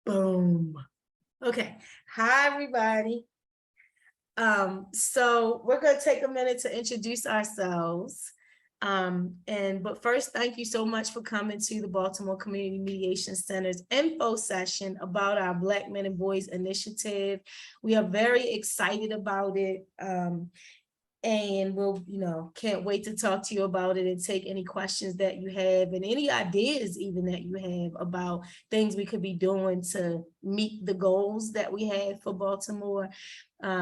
Boom. Okay. Hi, everybody. So we're going to take a minute to introduce ourselves. But first, thank you so much for coming to the Baltimore Community Mediation Center's info session about our Black Men and Boys initiative. We are very excited about it. And we'll, can't wait to talk to you about it and take any questions that you have and any ideas even that you have about things we could be doing to meet the goals that we have for Baltimore.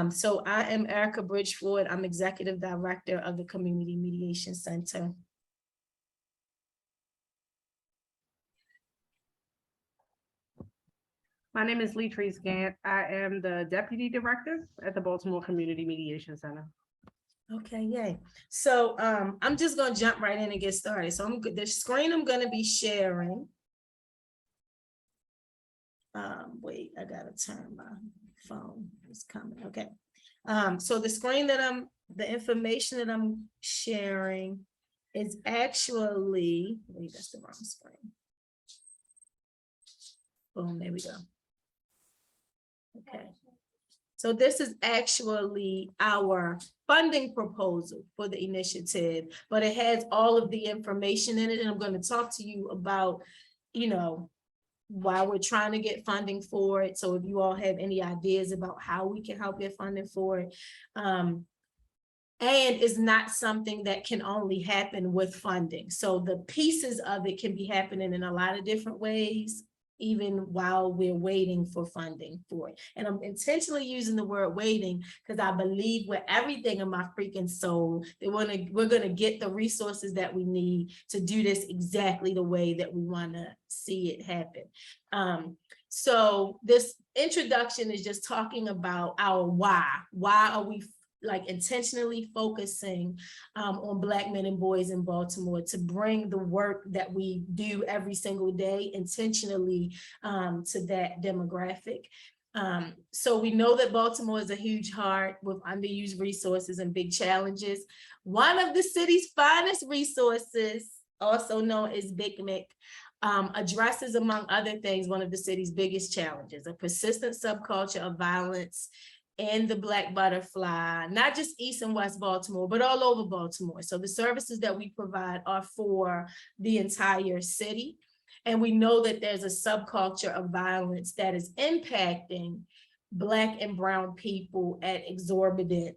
So I am Erica Bridgeford. I'm Executive Director of the Community Mediation Center. My name is Leatrice Gant. I am the Deputy Director at the Baltimore Community Mediation Center. Okay, yay. So I'm just going to jump right in and get started. So the screen I'm going to be sharing. Wait, I got to turn my phone. It's coming. Okay. So the screen that the information that I'm sharing is actually, wait, that's the wrong screen. Boom, there we go. Okay. So this is actually our funding proposal for the initiative, but it has all of the information in it. And I'm going to talk to you about, why we're trying to get funding for it. So if you all have any ideas about how we can help get funding for it. And it's not something that can only happen with funding. So the pieces of it can be happening in a lot of different ways, even while we're waiting for funding for it. And I'm intentionally using the word waiting because I believe with everything in my freaking soul that we're gonna get the resources that we need to do this exactly the way that we wanna see it happen. So this introduction is just talking about our why. Why are we intentionally focusing on Black men and boys in Baltimore to bring the work that we do every single day intentionally to that demographic. So we know that Baltimore is a huge heart with underused resources and big challenges. One of the city's finest resources, also known as Big Mick, addresses, among other things, one of the city's biggest challenges, a persistent subculture of violence and the Black butterfly, not just East and West Baltimore, but all over Baltimore. So the services that we provide are for the entire city. And we know that there's a subculture of violence that is impacting Black and brown people at exorbitant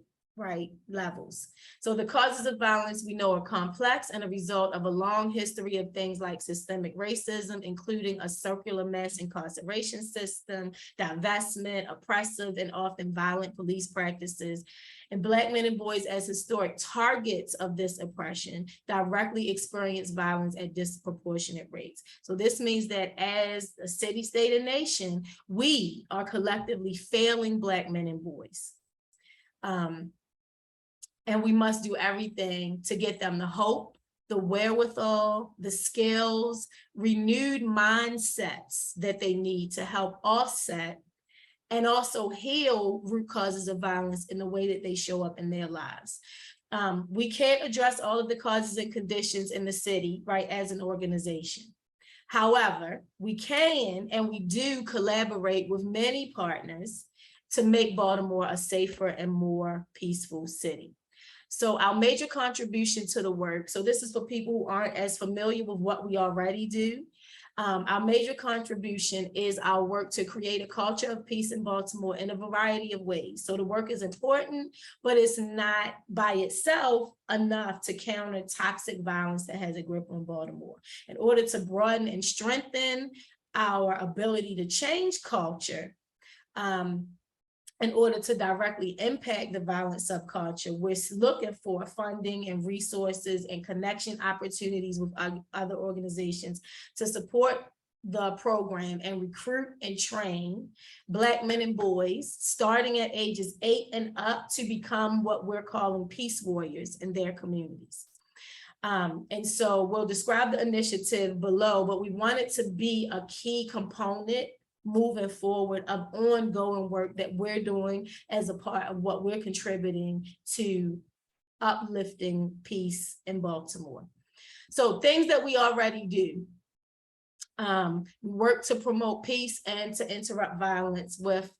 levels. So the causes of violence we know are complex and a result of a long history of things like systemic racism, including a circular mass incarceration system, divestment, oppressive and often violent police practices. And Black men and boys as historic targets of this oppression directly experience violence at disproportionate rates. So this means that as a city, state, and nation, we are collectively failing Black men and boys. And we must do everything to get them the hope, the wherewithal, the skills, renewed mindsets that they need to help offset and also heal root causes of violence in the way that they show up in their lives. We can't address all of the causes and conditions in the city, as an organization. However, we can and we do collaborate with many partners to make Baltimore a safer and more peaceful city. So our major contribution to the work, so this is for people who aren't as familiar with what we already do. Our major contribution is our work to create a culture of peace in Baltimore in a variety of ways. So the work is important, but it's not by itself enough to counter toxic violence that has a grip on Baltimore. In order to broaden and strengthen our ability to change culture, in order to directly impact the violent subculture, we're looking for funding and resources and connection opportunities with other organizations to support the program and recruit and train Black men and boys starting at ages 8 and up to become what we're calling peace warriors in their communities. And so we'll describe the initiative below, but we want it to be a key component moving forward of ongoing work that we're doing as a part of what we're contributing to uplifting peace in Baltimore. So things that we already do. We work to promote peace and to interrupt violence with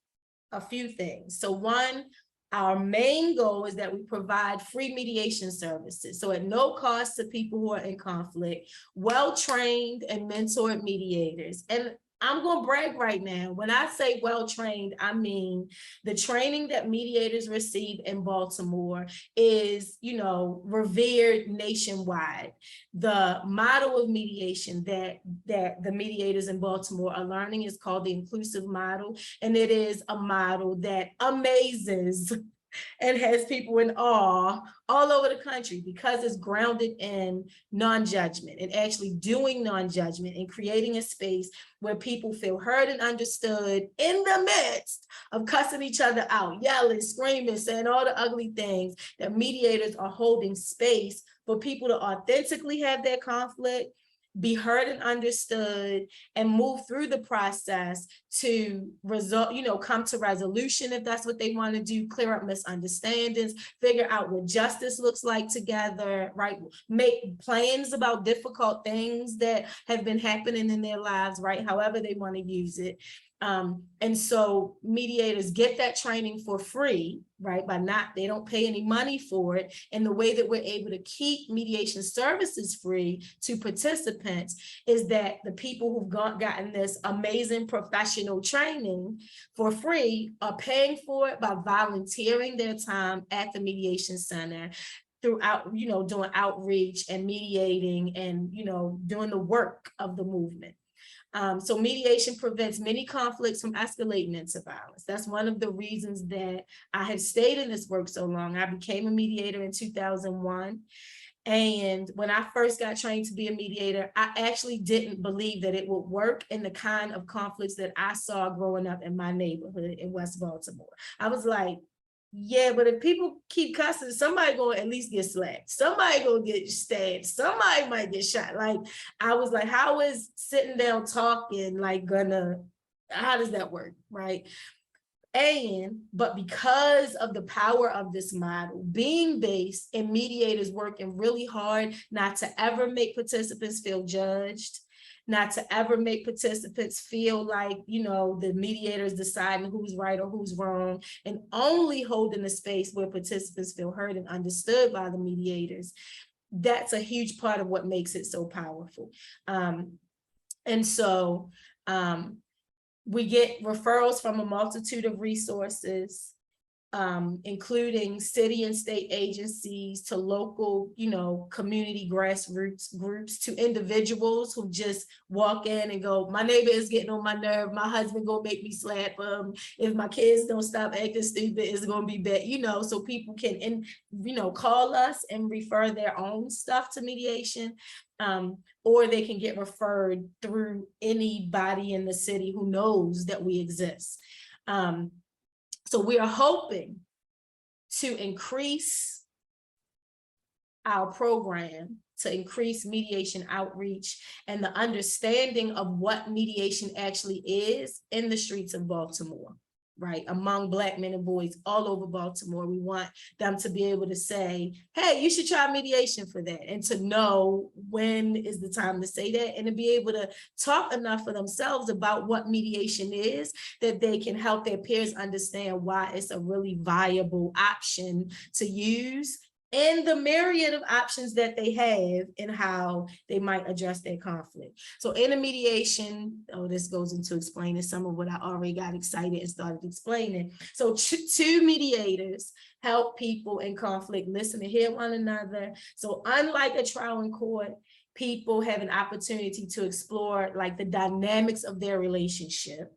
a few things. So one, our main goal is that we provide free mediation services. So at no cost to people who are in conflict, well-trained and mentored mediators. And I'm going to brag right now. When I say well-trained, I mean the training that mediators receive in Baltimore is, revered nationwide. The model of mediation that the mediators in Baltimore are learning is called the inclusive model. And it is a model that amazes and has people in awe all over the country because it's grounded in non-judgment and actually doing non-judgment and creating a space where people feel heard and understood in the midst of cussing each other out, yelling, screaming, saying all the ugly things. That mediators are holding space for people to authentically have their conflict, be heard and understood, and move through the process to come to resolution if that's what they want to do, clear up misunderstandings, figure out what justice looks like together, right? Make plans about difficult things that have been happening in their lives, right? However they want to use it. And so mediators get that training for free, right? They don't pay any money for it. And the way that we're able to keep mediation services free to participants is that the people who've gotten this amazing professional training for free are paying for it by volunteering their time at the mediation center throughout, doing outreach and mediating and, doing the work of the movement. So mediation prevents many conflicts from escalating into violence. That's one of the reasons that I have stayed in this work so long. I became a mediator in 2001. And when I first got trained to be a mediator, I actually didn't believe that it would work in the kind of conflicts that I saw growing up in my neighborhood in West Baltimore. I was like, yeah, but if people keep cussing, somebody gonna at least get slapped. Somebody gonna get stabbed. Somebody might get shot. Like, I was like, how is sitting down talking how does that work, right? But because of the power of this model being based in mediators working really hard not to ever make participants feel judged, not to ever make participants feel like, the mediators deciding who's right or who's wrong, and only holding a space where participants feel heard and understood by the mediators. That's a huge part of what makes it so powerful. And so we get referrals from a multitude of resources, including city and state agencies, to local, community grassroots groups, to individuals who just walk in and go, my neighbor is getting on my nerve, my husband gonna make me slap them, if my kids don't stop acting stupid, it's gonna be bad, so people can, call us and refer their own stuff to mediation. Or they can get referred through anybody in the city who knows that we exist. So we are hoping to increase our program, to increase mediation outreach and the understanding of what mediation actually is in the streets of Baltimore, right? Among Black men and boys all over Baltimore. We want them to be able to say, hey, you should try mediation for that, and to know when is the time to say that, and to be able to talk enough for themselves about what mediation is, that they can help their peers understand why it's a really viable option to use and the myriad of options that they have and how they might address their conflict. So in a mediation, this goes into explaining some of what I already got excited and started explaining. So two mediators help people in conflict listen and hear one another. So unlike a trial in court, people have an opportunity to explore the dynamics of their relationship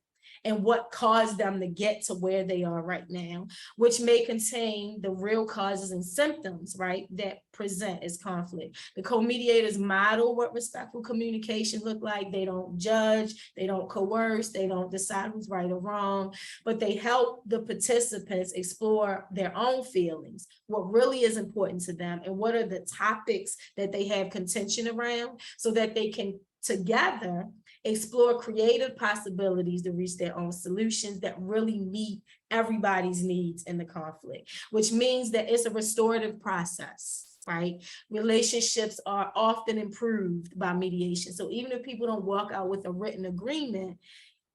and what caused them to get to where they are right now, which may contain the real causes and symptoms, right, that present as conflict. The co-mediators model what respectful communication look like. They don't judge, they don't coerce, they don't decide who's right or wrong, but they help the participants explore their own feelings, what really is important to them, and what are the topics that they have contention around, so that they can together explore creative possibilities to reach their own solutions that really meet everybody's needs in the conflict, which means that it's a restorative process. right? Relationships are often improved by mediation. So even if people don't walk out with a written agreement,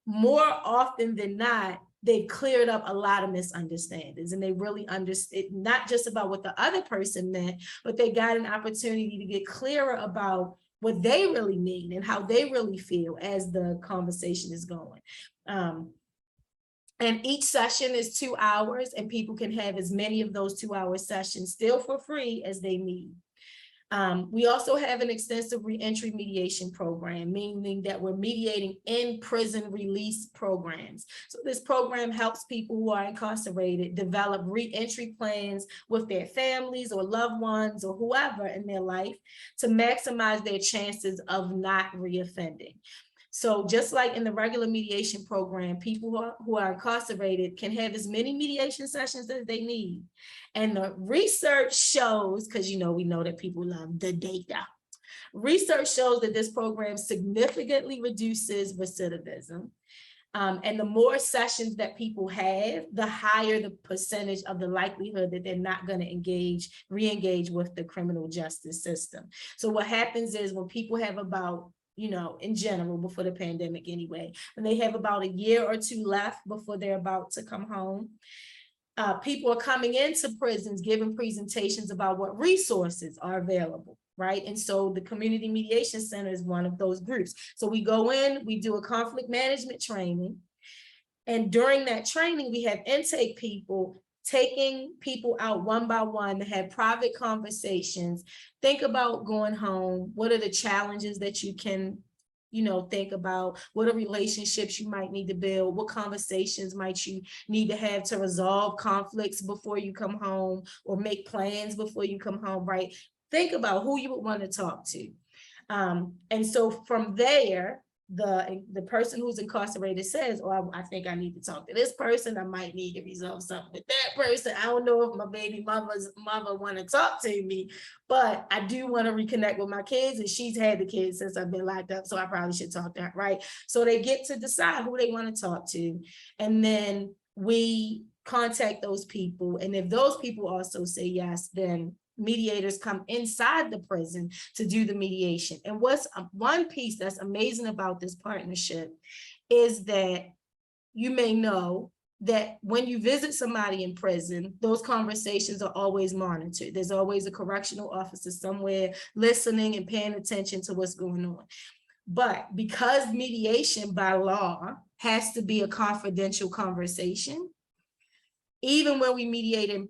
more often than not, they've cleared up a lot of misunderstandings, and they really understood not just about what the other person meant, but they got an opportunity to get clearer about what they really mean and how they really feel as the conversation is going. And each session is 2 hours, and people can have as many of those 2-hour sessions still for free as they need. We also have an extensive reentry mediation program, meaning that we're mediating in prison release programs. So this program helps people who are incarcerated develop reentry plans with their families or loved ones or whoever in their life to maximize their chances of not reoffending. So just like in the regular mediation program, people who are incarcerated can have as many mediation sessions as they need. And the research shows, because we know that people love the data. Research shows that this program significantly reduces recidivism. And the more sessions that people have, the higher the percentage of the likelihood that they're not going to re-engage with the criminal justice system. So what happens is when people have about, in general, before the pandemic anyway, when they have about a year or two left before they're about to come home, people are coming into prisons giving presentations about what resources are available, right? And so the Community Mediation Center is one of those groups. So we go in, we do a conflict management training, and during that training, we have intake people taking people out one by one to have private conversations, think about going home. What are the challenges that you can, think about? What are relationships you might need to build? What conversations might you need to have to resolve conflicts before you come home, or make plans before you come home, right? Think about who you would want to talk to. And so from there, the person who's incarcerated says, oh, I think I need to talk to this person. I might need to resolve something with that person. I don't know if my baby mother want to talk to me, but I do want to reconnect with my kids, and she's had the kids since I've been locked up, so I probably should talk to her, right? So they get to decide who they want to talk to, and then we contact those people, and if those people also say yes, then mediators come inside the prison to do the mediation. And what's one piece that's amazing about this partnership is that you may know that when you visit somebody in prison, those conversations are always monitored. There's always a correctional officer somewhere listening and paying attention to what's going on. But because mediation by law has to be a confidential conversation, even when we mediate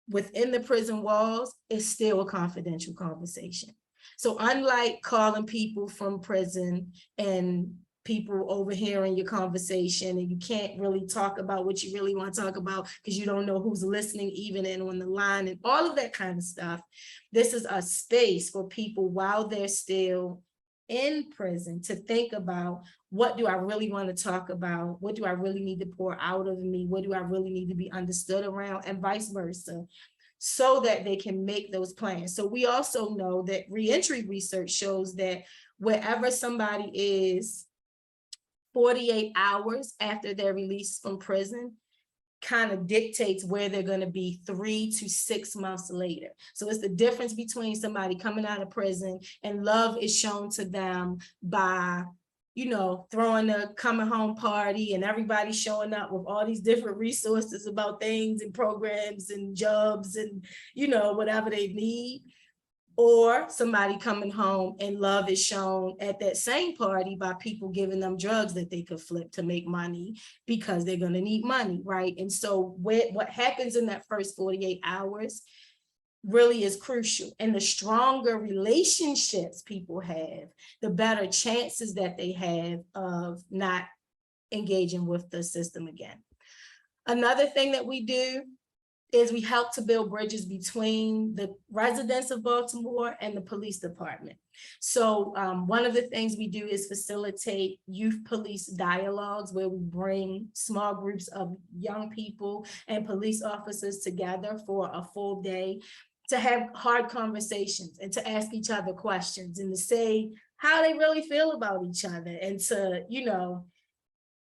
within the prison walls, it's still a confidential conversation. So unlike calling people from prison and people overhearing your conversation, and you can't really talk about what you really want to talk about because you don't know who's listening even in on the line and all of that kind of stuff, this is a space for people while they're still in prison to think about, what do I really want to talk about? What do I really need to pour out of me? What do I really need to be understood around, and vice versa, so that they can make those plans. So we also know that reentry research shows that wherever somebody is 48 hours after they're released from prison kind of dictates where they're going to be 3 to 6 months later. So it's the difference between somebody coming out of prison and love is shown to them by, throwing a coming home party and everybody showing up with all these different resources about things and programs and jobs and, whatever they need. Or somebody coming home and love is shown at that same party by people giving them drugs that they could flip to make money because they're going to need money, right? And so what happens in that first 48 hours really is crucial. And the stronger relationships people have, the better chances that they have of not engaging with the system again. Another thing that we do is we help to build bridges between the residents of Baltimore and the police department. So one of the things we do is facilitate youth police dialogues, where we bring small groups of young people and police officers together for a full day to have hard conversations and to ask each other questions and to say how they really feel about each other, and to,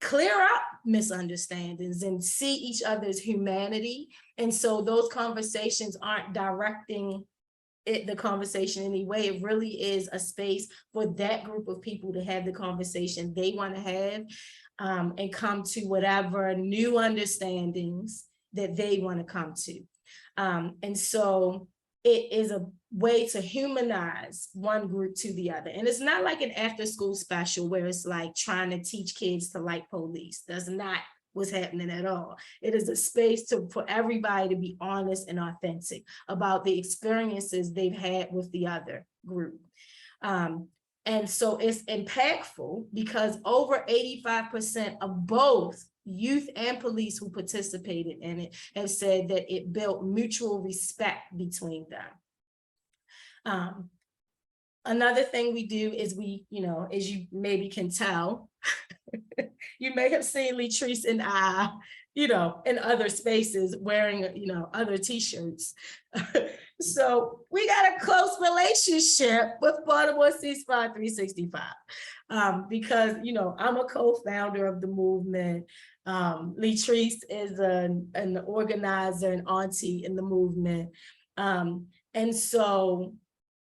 clear up misunderstandings and see each other's humanity. And so those conversations aren't directing the conversation anyway. It really is a space for that group of people to have the conversation they want to have, and come to whatever new understandings that they want to come to. And so it is a way to humanize one group to the other. And it's not like an after school special where it's like trying to teach kids to like police. That's not what's happening at all. It is a space for everybody to be honest and authentic about the experiences they've had with the other group. And so it's impactful because over 85% of both youth and police who participated in it have said that it built mutual respect between them. Another thing we do is we, as you maybe can tell, you may have seen Latrice and I, in other spaces wearing, other t-shirts. So we got a close relationship with Baltimore Ceasefire 365 because, I'm a co-founder of the movement. Latrice is an organizer and auntie in the movement. And so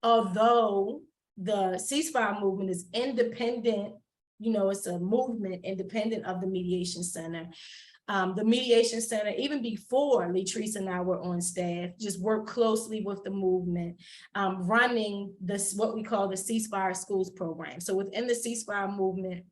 although the ceasefire movement is independent, it's a movement independent of the Mediation Center. The Mediation Center, even before Latrice and I were on staff, just worked closely with the movement, running this, what we call the Ceasefire Schools program. So within the ceasefire movement,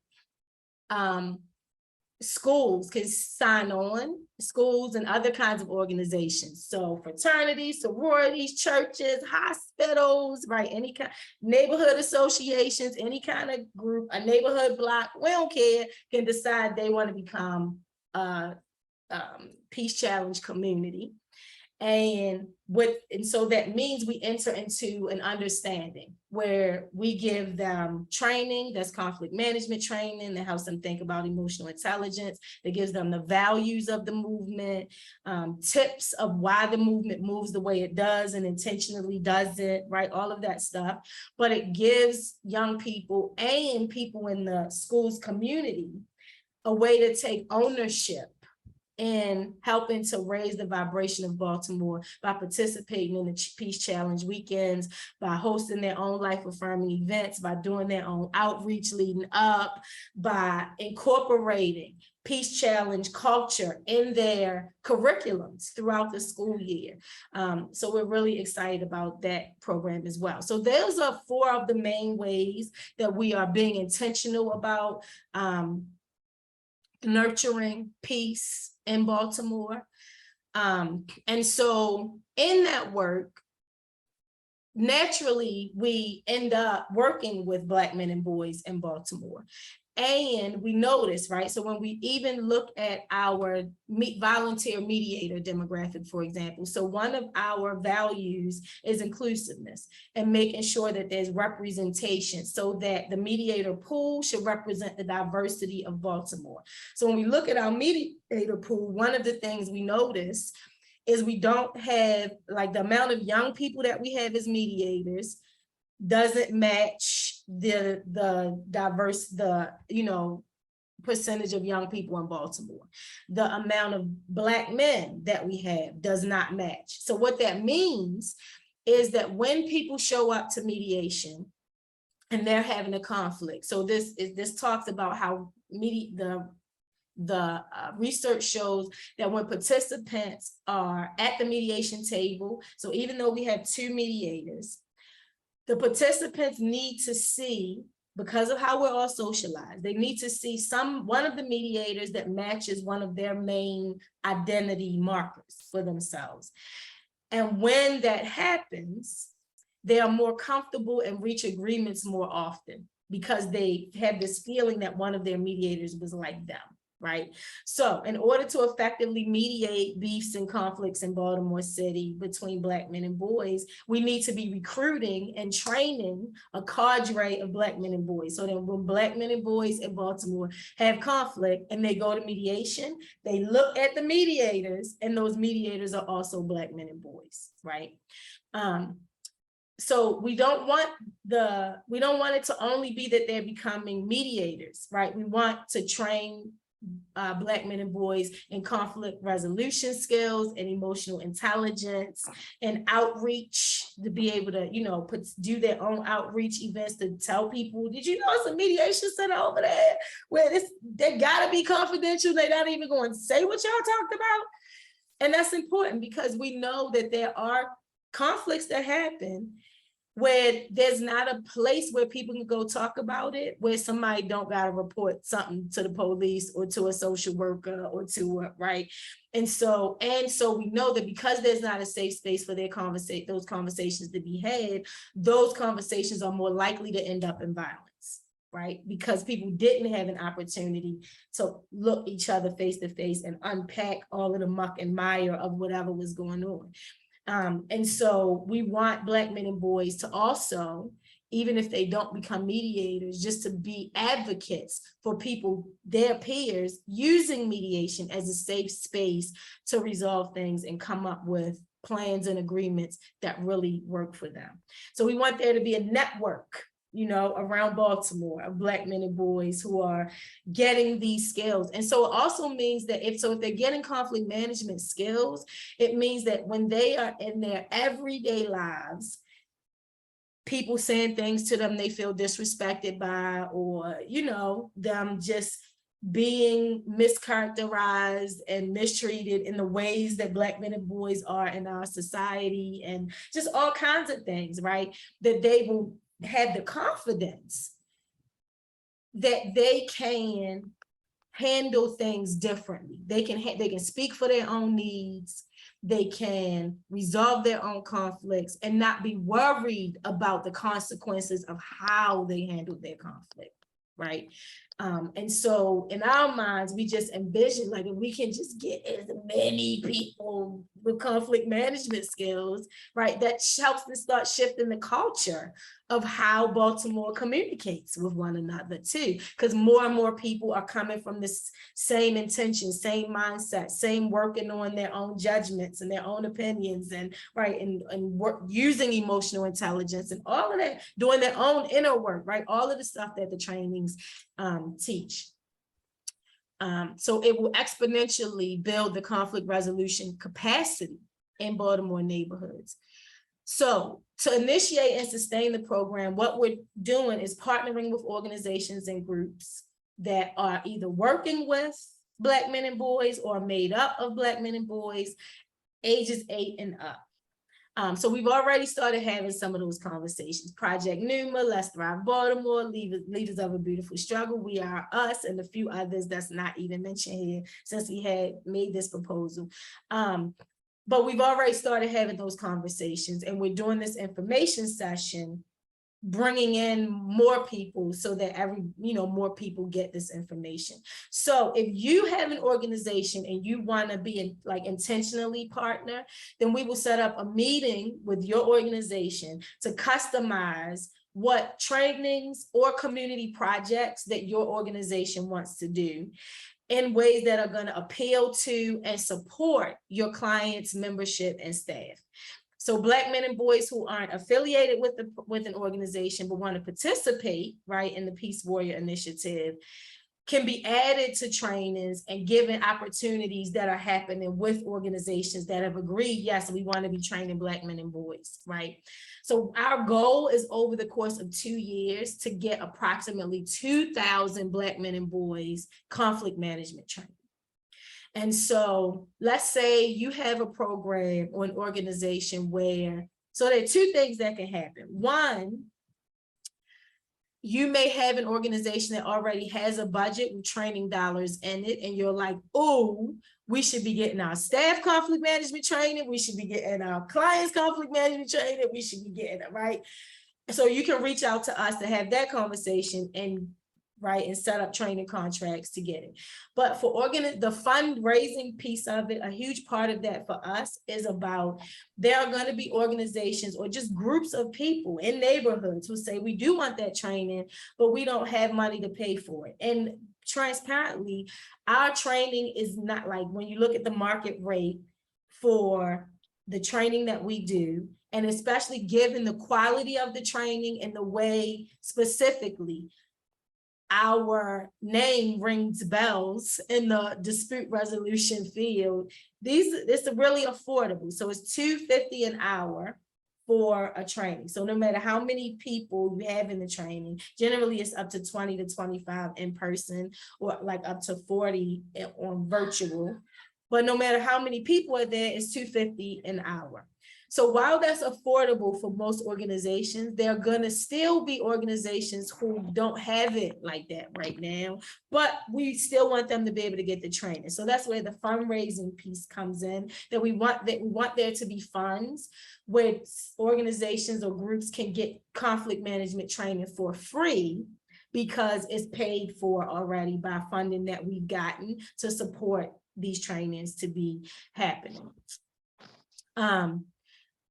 schools can sign on, schools and other kinds of organizations. So fraternities, sororities, churches, hospitals, right? Any kind, neighborhood associations, any kind of group, a neighborhood block, we don't care, can decide they want to become a Peace Challenge community. And so that means we enter into an understanding where we give them training, that's conflict management training that helps them think about emotional intelligence, that gives them the values of the movement, tips of why the movement moves the way it does and intentionally does it, right? All of that stuff. But it gives young people and people in the schools community a way to take ownership in helping to raise the vibration of Baltimore by participating in the Peace Challenge weekends, by hosting their own life-affirming events, by doing their own outreach leading up, by incorporating Peace Challenge culture in their curriculums throughout the school year. So we're really excited about that program as well. So those are 4 of the main ways that we are being intentional about nurturing peace in Baltimore. And so in that work, naturally, we end up working with Black men and boys in Baltimore. And we notice, right? So when we even look at our volunteer mediator demographic, for example, so one of our values is inclusiveness and making sure that there's representation so that the mediator pool should represent the diversity of Baltimore. So when we look at our mediator pool, one of the things we notice is we don't have, like, the amount of young people that we have as mediators doesn't match the diverse, percentage of young people in Baltimore. The amount of Black men that we have does not match. So what that means is that when people show up to mediation and they're having a conflict, so this talks about how the research shows that when participants are at the mediation table, so even though we have 2 mediators, the participants need to see, because of how we're all socialized, they need to see one of the mediators that matches one of their main identity markers for themselves. And when that happens, they are more comfortable and reach agreements more often because they have this feeling that one of their mediators was like them. Right. So in order to effectively mediate beefs and conflicts in Baltimore City between Black men and boys, we need to be recruiting and training a cadre of Black men and boys. So that when Black men and boys in Baltimore have conflict and they go to mediation, they look at the mediators, and those mediators are also Black men and boys. Right. So we don't want it to only be that they're becoming mediators. Right. We want to train Black men and boys in conflict resolution skills and emotional intelligence and outreach to be able to, do their own outreach events to tell people, did you know it's a mediation center over there where they gotta be confidential. They're not even going to say what y'all talked about. And that's important because we know that there are conflicts that happen where there's not a place where people can go talk about it, where somebody don't gotta report something to the police or to a social worker or to a, right? And so we know that because there's not a safe space for those conversations to be had, those conversations are more likely to end up in violence, right? Because people didn't have an opportunity to look each other face to face and unpack all of the muck and mire of whatever was going on. And so we want Black men and boys to also, even if they don't become mediators, just to be advocates for people, their peers, using mediation as a safe space to resolve things and come up with plans and agreements that really work for them. So we want there to be a network, around Baltimore of Black men and boys who are getting these skills. And so it also means that if they're getting conflict management skills, it means that when they are in their everyday lives, people saying things to them they feel disrespected by, or, them just being mischaracterized and mistreated in the ways that Black men and boys are in our society, and just all kinds of things, right? That they will have the confidence that they can handle things differently. They can speak for their own needs. They can resolve their own conflicts and not be worried about the consequences of how they handle their conflict, right? And so in our minds, we just envision, like, if we can just get as many people with conflict management skills, right, that helps to start shifting the culture of how Baltimore communicates with one another too, because more and more people are coming from this same intention, same mindset, same working on their own judgments and their own opinions, and right, and work using emotional intelligence and all of that, doing their own inner work, right, all of the stuff that the trainings teach. So it will exponentially build the conflict resolution capacity in Baltimore neighborhoods. So to initiate and sustain the program, what we're doing is partnering with organizations and groups that are either working with Black men and boys or made up of Black men and boys, ages 8 and up. So we've already started having some of those conversations. Project Numa, Let's Thrive Baltimore, Leaders of a Beautiful Struggle, We Are Us, and a few others that's not even mentioned here since we had made this proposal. But we've already started having those conversations, and we're doing this information session, bringing in more people so that more people get this information. So if you have an organization and you want to be intentionally partner, then we will set up a meeting with your organization to customize what trainings or community projects that your organization wants to do in ways that are going to appeal to and support your clients' membership and staff. So Black men and boys who aren't affiliated with an organization but want to participate, right, in the Peace Warrior Initiative can be added to trainings and given opportunities that are happening with organizations that have agreed, yes, we want to be training Black men and boys, right? So our goal is over the course of 2 years to get approximately 2,000 Black men and boys conflict management training. And so let's say you have a program or an organization where, so there are 2 things that can happen. One, you may have an organization that already has a budget with training dollars in it, and you're like, oh, we should be getting our staff conflict management training, we should be getting our clients conflict management training, we should be getting it, right? So you can reach out to us to have that conversation and set up training contracts to get it. But for the fundraising piece of it, a huge part of that for us is about, there are going to be organizations or just groups of people in neighborhoods who say, we do want that training, but we don't have money to pay for it. And transparently, our training is not, like, when you look at the market rate for the training that we do, and especially given the quality of the training and the way specifically our name rings bells in the dispute resolution field. It's really affordable. So it's $2.50 an hour for a training. So no matter how many people you have in the training, generally it's up to 20 to 25 in person, or like up to 40 on virtual. But no matter how many people are there, it's $2.50 an hour. So while that's affordable for most organizations, there are gonna still be organizations who don't have it like that right now, but we still want them to be able to get the training. So that's where the fundraising piece comes in, that we want there to be funds where organizations or groups can get conflict management training for free, because it's paid for already by funding that we've gotten to support these trainings to be happening.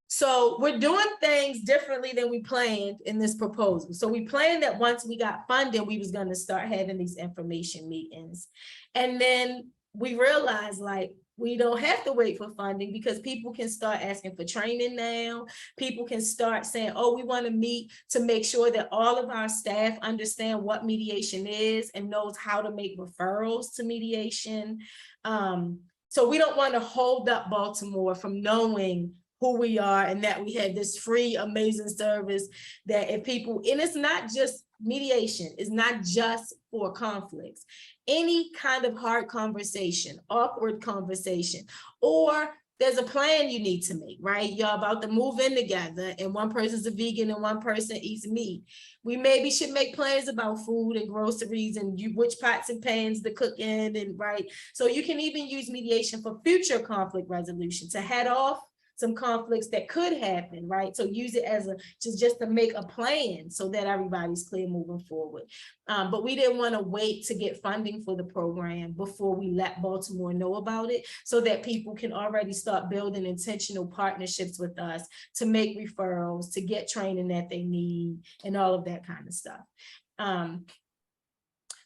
So we're doing things differently than we planned in this proposal. So we planned that once we got funding, we was going to start having these information meetings. And then we realized, like, we don't have to wait for funding, because people can start asking for training now. People can start saying, oh, we want to meet to make sure that all of our staff understand what mediation is and knows how to make referrals to mediation. So we don't want to hold up Baltimore from knowing who we are and that we have this free, amazing service that if people, and it's not just mediation, it's not just for conflicts, any kind of hard conversation, awkward conversation, or there's a plan you need to make, right? Y'all about to move in together and one person's a vegan and one person eats meat. We maybe should make plans about food and groceries and which pots and pans to cook in, and right? So you can even use mediation for future conflict resolution to head off some conflicts that could happen, right? So use it as just to make a plan so that everybody's clear moving forward. But we didn't want to wait to get funding for the program before we let Baltimore know about it, so that people can already start building intentional partnerships with us to make referrals, to get training that they need, and all of that kind of stuff.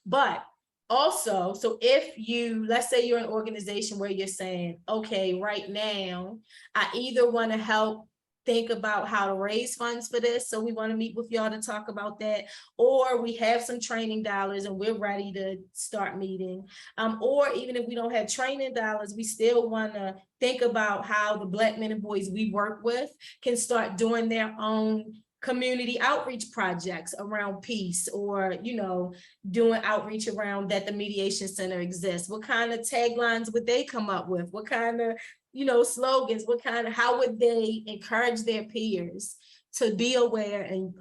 But also, so if you, let's say you're an organization where you're saying, okay, right now, I either want to help think about how to raise funds for this, so we want to meet with y'all to talk about that, or we have some training dollars and we're ready to start meeting, or even if we don't have training dollars, we still want to think about how the Black men and boys we work with can start doing their own community outreach projects around peace, or, you know, doing outreach around that the mediation center exists. What kind of taglines would they come up with? What kind of, you know, slogans? How would they encourage their peers to be aware and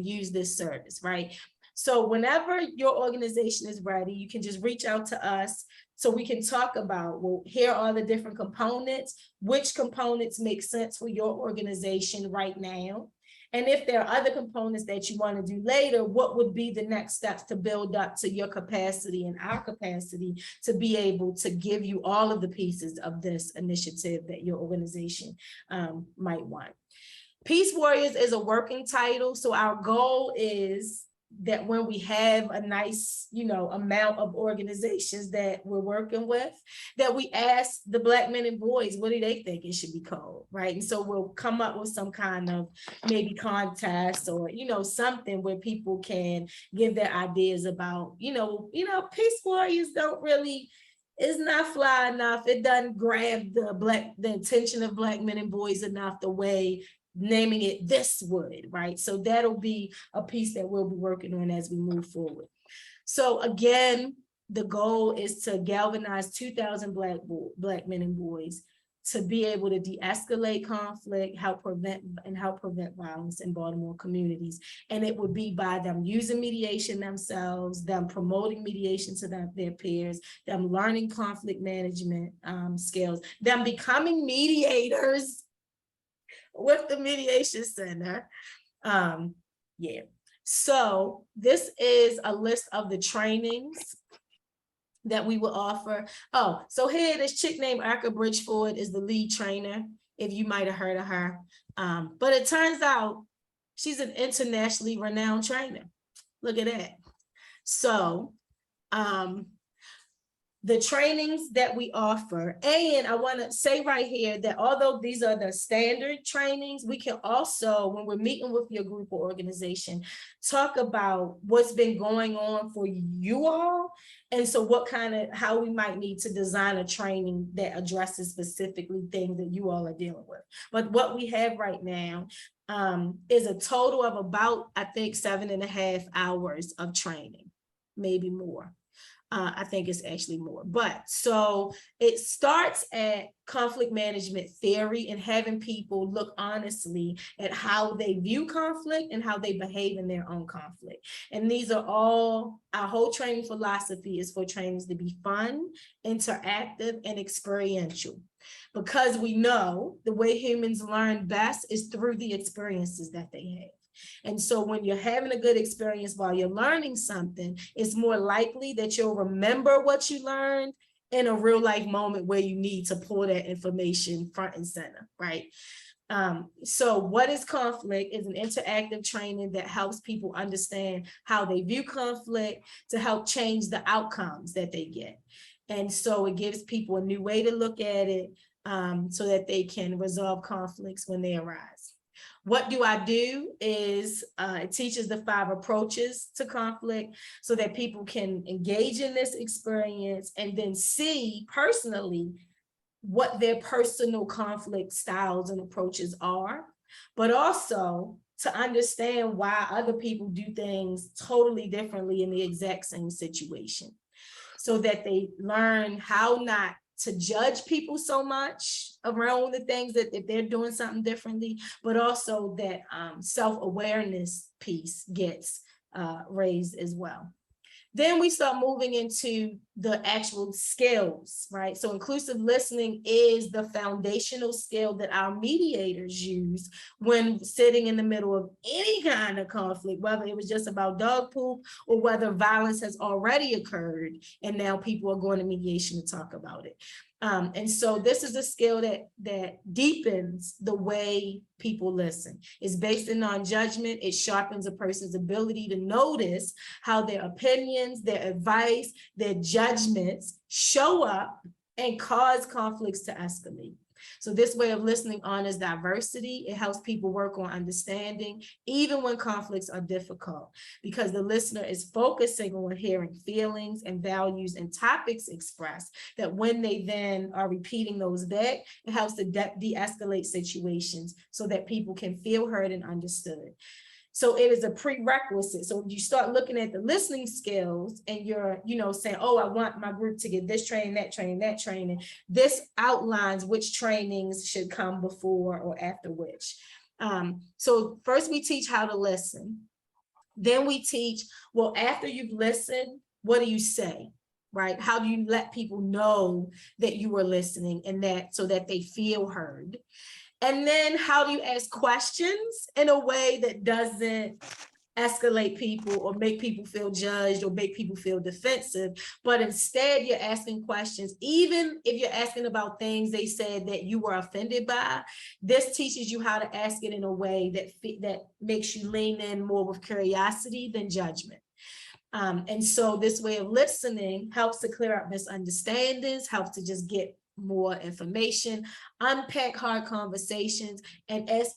use this service, right? So whenever your organization is ready, you can just reach out to us so we can talk about, well, here are the different components, which components make sense for your organization right now. And if there are other components that you want to do later, what would be the next steps to build up to your capacity and our capacity to be able to give you all of the pieces of this initiative that your organization might want. Peace Warriors is a working title. So our goal is that when we have a nice, you know, amount of organizations that we're working with, that we ask the Black men and boys, what do they think it should be called, right? And so we'll come up with some kind of maybe contest, or, you know, something where people can give their ideas about, you know, Peace Warriors don't really, it's not fly enough. It doesn't grab the attention of Black men and boys enough the way naming it this would, right? So that'll be a piece that we'll be working on as we move forward. So again, the goal is to galvanize 2,000 Black men and boys to be able to de-escalate conflict, help prevent violence in Baltimore communities. And it would be by them using mediation themselves, them promoting mediation to their peers, them learning conflict management skills, them becoming mediators with the Mediation Center. Yeah. So this is a list of the trainings that we will offer. Oh, so here, this chick named Arca Bridgeford is the lead trainer, if you might have heard of her. But it turns out she's an internationally renowned trainer. Look at that. So the trainings that we offer, and I want to say right here that although these are the standard trainings, we can also, when we're meeting with your group or organization, talk about what's been going on for you all. And so how we might need to design a training that addresses specifically things that you all are dealing with. But what we have right now is a total of about, I think, 7.5 hours of training, maybe more. I think it's actually more, but so it starts at conflict management theory and having people look honestly at how they view conflict and how they behave in their own conflict. And these are all, our whole training philosophy is for trainings to be fun, interactive, and experiential, because we know the way humans learn best is through the experiences that they have. And so when you're having a good experience while you're learning something, it's more likely that you'll remember what you learned in a real life moment where you need to pull that information front and center, right? So what is conflict is an interactive training that helps people understand how they view conflict to help change the outcomes that they get. And so it gives people a new way to look at it so that they can resolve conflicts when they arise. What do I do is it teaches the 5 approaches to conflict so that people can engage in this experience and then see personally what their personal conflict styles and approaches are, but also to understand why other people do things totally differently in the exact same situation, so that they learn how not to judge people so much around the things that if they're doing something differently, but also that self-awareness piece gets raised as well. Then we start moving into the actual skills, right? So inclusive listening is the foundational skill that our mediators use when sitting in the middle of any kind of conflict, whether it was just about dog poop or whether violence has already occurred and now people are going to mediation to talk about it. And so this is a skill that deepens the way people listen. It's based in non-judgment. It sharpens a person's ability to notice how their opinions, their advice, their judgments show up and cause conflicts to escalate. So this way of listening honors diversity. It helps people work on understanding, even when conflicts are difficult, because the listener is focusing on hearing feelings and values and topics expressed, that when they then are repeating those back, it helps to de-escalate situations so that people can feel heard and understood. So it is a prerequisite. So you start looking at the listening skills and you're, saying, oh, I want my group to get this training, that training, that training. This outlines which trainings should come before or after which. So first we teach how to listen. Then we teach, well, after you've listened, what do you say? Right? How do you let people know that you are listening and that so that they feel heard? And then how do you ask questions in a way that doesn't escalate people or make people feel judged or make people feel defensive, but instead you're asking questions, even if you're asking about things they said that you were offended by. This teaches you how to ask it in a way that makes you lean in more with curiosity than judgment. And so this way of listening helps to clear up misunderstandings, helps to just get more information, unpack hard conversations, and ask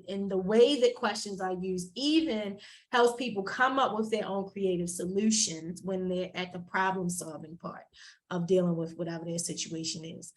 in the way that questions are used even helps people come up with their own creative solutions when they're at the problem solving part of dealing with whatever their situation is.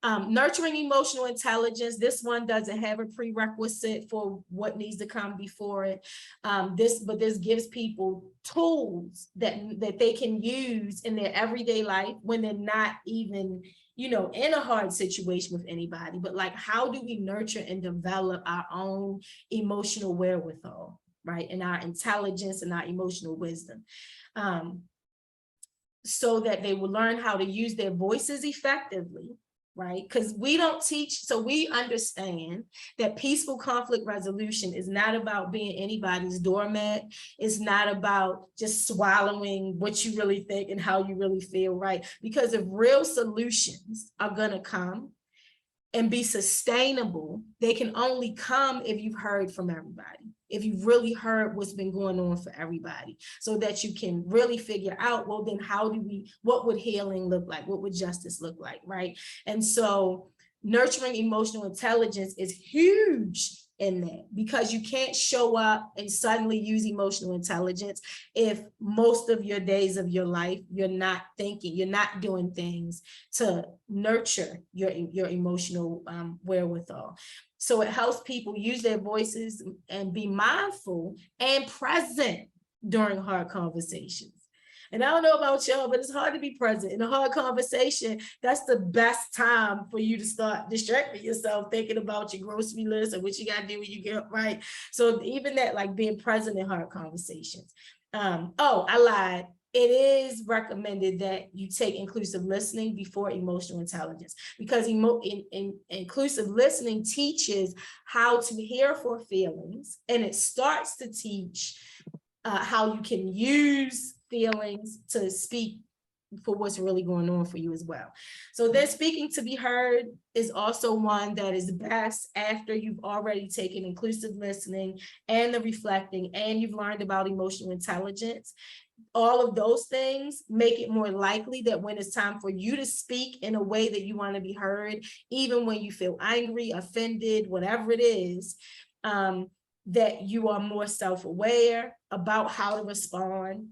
Nurturing emotional intelligence. This one doesn't have a prerequisite for what needs to come before it. But this gives people tools that they can use in their everyday life when they're not even in a hard situation with anybody, but like, how do we nurture and develop our own emotional wherewithal, right? And our intelligence and our emotional wisdom, so that they will learn how to use their voices effectively, right? Because we don't teach, so we understand that peaceful conflict resolution is not about being anybody's doormat. It's not about just swallowing what you really think and how you really feel, right? Because if real solutions are gonna come and be sustainable, they can only come if you've heard from everybody. if you really heard what's been going on for everybody, so that you can really figure out, well, then what would healing look like? What would justice look like, right? And so nurturing emotional intelligence is huge in that, because you can't show up and suddenly use emotional intelligence if most of your days of your life you're not thinking, you're not doing things to nurture your emotional wherewithal. So it helps people use their voices and be mindful and present during hard conversations. And I don't know about y'all, but it's hard to be present in a hard conversation. That's the best time for you to start distracting yourself, thinking about your grocery list and what you got to do when you get up, right? So even that, like being present in hard conversations. Oh, I lied. It is recommended that you take inclusive listening before emotional intelligence, because inclusive listening teaches how to hear for feelings, and it starts to teach how you can use feelings to speak for what's really going on for you as well. So then speaking to be heard is also one that is best after you've already taken inclusive listening and the reflecting, and you've learned about emotional intelligence. All of those things make it more likely that when it's time for you to speak in a way that you want to be heard, even when you feel angry, offended, whatever it is, that you are more self-aware about how to respond.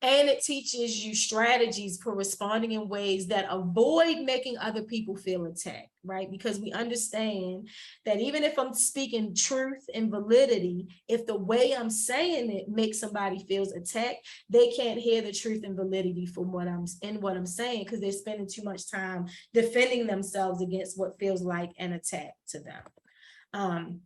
And it teaches you strategies for responding in ways that avoid making other people feel attacked, right? Because we understand that even if I'm speaking truth and validity, if the way I'm saying it makes somebody feels attacked, they can't hear the truth and validity from what I'm saying, because they're spending too much time defending themselves against what feels like an attack to them.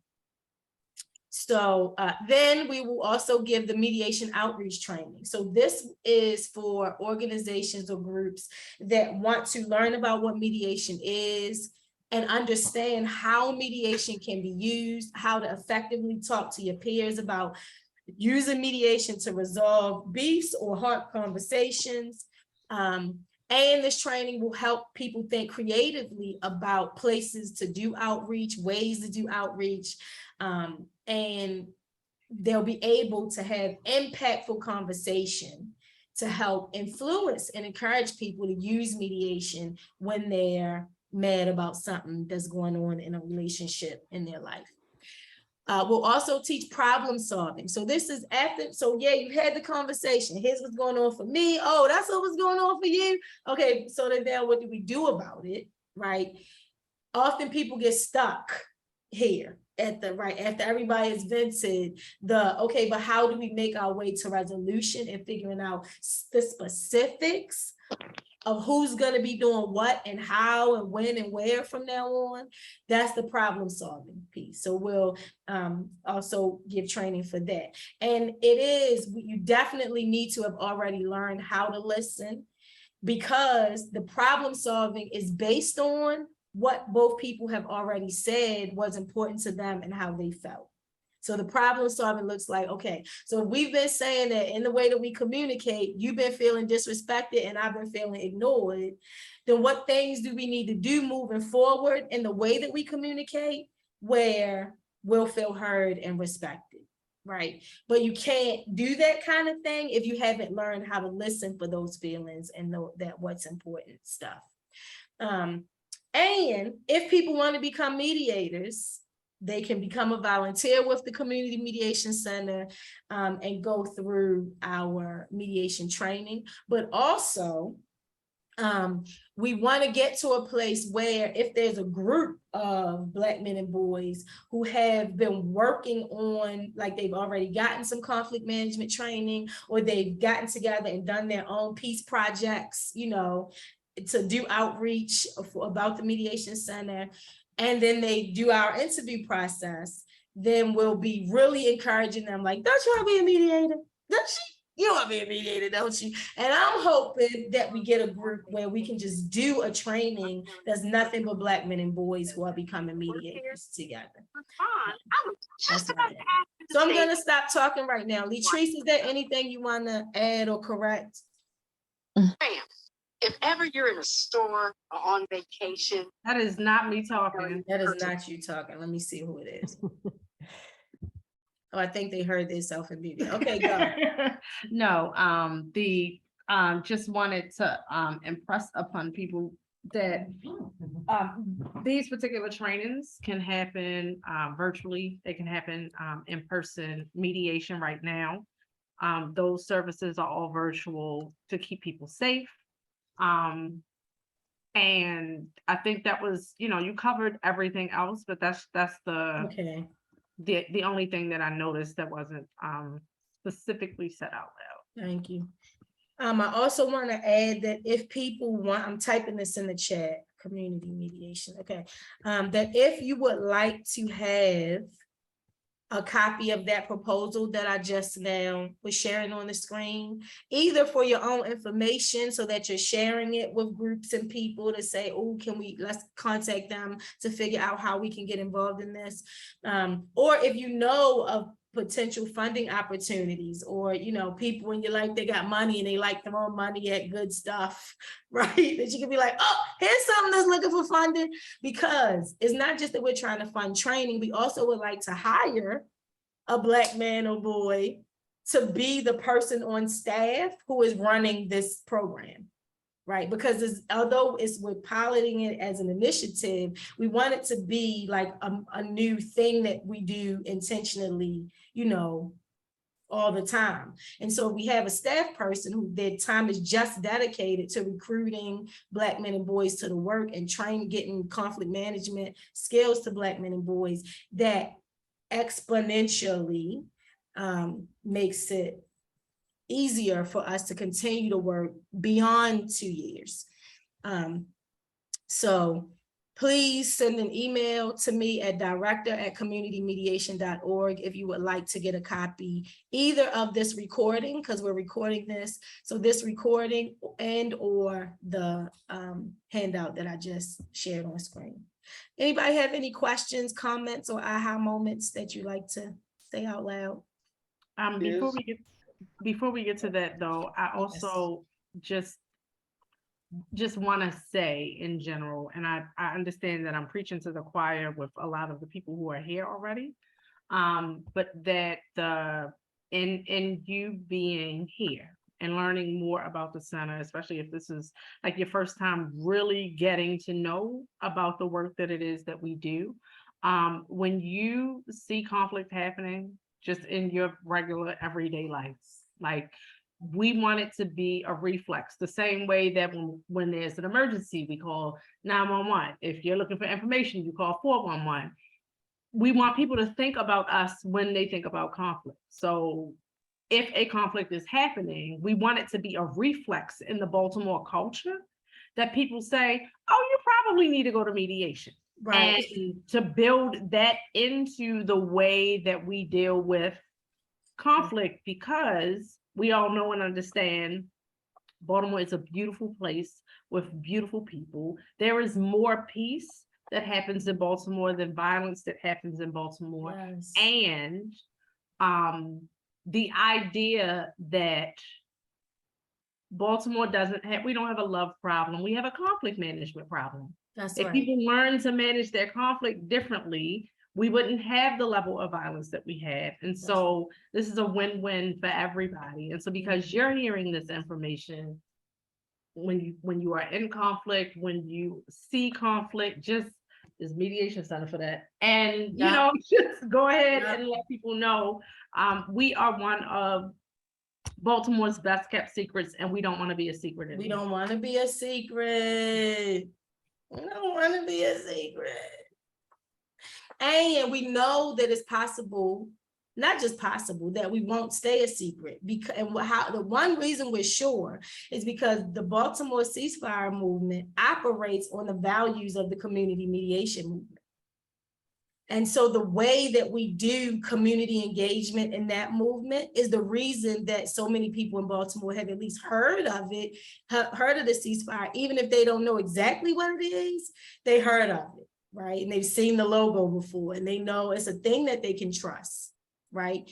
So then we will also give the mediation outreach training. So this is for organizations or groups that want to learn about what mediation is and understand how mediation can be used, how to effectively talk to your peers about using mediation to resolve beefs or hard conversations. And this training will help people think creatively about places to do outreach, ways to do outreach, and they'll be able to have impactful conversation to help influence and encourage people to use mediation when they're mad about something that's going on in a relationship in their life. We'll also teach problem solving. So this is after, so yeah, you had the conversation. Here's what's going on for me. Oh, that's what was going on for you. Okay, so then now what do we do about it, right? Often people get stuck here at the right after everybody has vented okay, but how do we make our way to resolution and figuring out the specifics of who's going to be doing what and how and when and where from now on? That's the problem solving piece. So we'll also give training for that. And you definitely need to have already learned how to listen, because the problem solving is based on what both people have already said was important to them and how they felt. So the problem solving looks like, okay, so we've been saying that in the way that we communicate, you've been feeling disrespected and I've been feeling ignored. Then what things do we need to do moving forward in the way that we communicate where we'll feel heard and respected, right? But you can't do that kind of thing if you haven't learned how to listen for those feelings and know that what's important stuff. And if people want to become mediators, they can become a volunteer with the Community Mediation Center and go through our mediation training. But also, we want to get to a place where if there's a group of Black men and boys who have been working on, like they've already gotten some conflict management training, or they've gotten together and done their own peace projects, to do outreach about the Mediation Center, and then they do our interview process, then we'll be really encouraging them, like, don't you want to be a mediator? Don't you? You want to be a mediator, don't you? And I'm hoping that we get a group where we can just do a training that's nothing but Black men and boys who are becoming mediators together. That's right. So I'm going to stop talking right now. Latrice, is there anything you want to add or correct? If ever you're in a store or on vacation. That is not me talking. That is not you talking. Let me see who it is. Oh, I think they heard this self-muted. Okay, go. No, just wanted to impress upon people that these particular trainings can happen virtually. They can happen in person. Mediation right now. Those services are all virtual to keep people safe. And I think that was, you covered everything else, but that's the Okay. the only thing that I noticed that wasn't specifically said out loud. Thank you. I also want to add that if people want, I'm typing this in the chat, community mediation, okay. That if you would like to have a copy of that proposal that I just now was sharing on the screen, either for your own information so that you're sharing it with groups and people to say, oh, let's contact them to figure out how we can get involved in this. Or if you know of potential funding opportunities, or people in your life, they got money and they like throwing money at good stuff, right? That you can be like, oh, here's something that's looking for funding, because it's not just that we're trying to fund training, we also would like to hire a Black man or boy to be the person on staff who is running this program. Right, because although we're piloting it as an initiative, we want it to be like a new thing that we do intentionally, all the time. And so we have a staff person who their time is just dedicated to recruiting Black men and boys to the work and getting conflict management skills to Black men and boys, that exponentially makes it easier for us to continue to work beyond 2 years. So please send an email to me at director@communitymediation.org if you would like to get a copy either of this recording, because we're recording this. So this recording or the handout that I just shared on screen. Anybody have any questions, comments, or aha moments that you'd like to say out loud? Before we get to that though, I also just want to say in general, and I understand that I'm preaching to the choir with a lot of the people who are here already, but that in you being here and learning more about the center, especially if this is like your first time really getting to know about the work that it is that we do, when you see conflict happening just in your regular everyday life, like we want it to be a reflex, the same way that when there's an emergency, we call 911. If you're looking for information, you call 411. We want people to think about us when they think about conflict. So if a conflict is happening, we want it to be a reflex in the Baltimore culture that people say, oh, you probably need to go to mediation. Right. And to build that into the way that we deal with conflict, because we all know and understand Baltimore is a beautiful place with beautiful people. There is more peace that happens in Baltimore than violence that happens in Baltimore. Yes. And the idea that Baltimore we don't have a love problem, we have a conflict management problem. That's right. If people learn to manage their conflict differently, we wouldn't have the level of violence that we have. And so this is a win-win for everybody. And so because you're hearing this information, when you are in conflict, when you see conflict, just there's mediation center for that. And just go ahead and let people know we are one of Baltimore's best kept secrets, and we don't want to be a secret anymore. We don't want to be a secret. We don't want to be a secret. And we know that it's possible, not just possible, that we won't stay a secret. The one reason we're sure is because the Baltimore ceasefire movement operates on the values of the community mediation movement. And so the way that we do community engagement in that movement is the reason that so many people in Baltimore have at least heard of it, heard of the ceasefire, even if they don't know exactly what it is, they heard of it, right? And they've seen the logo before and they know it's a thing that they can trust, right?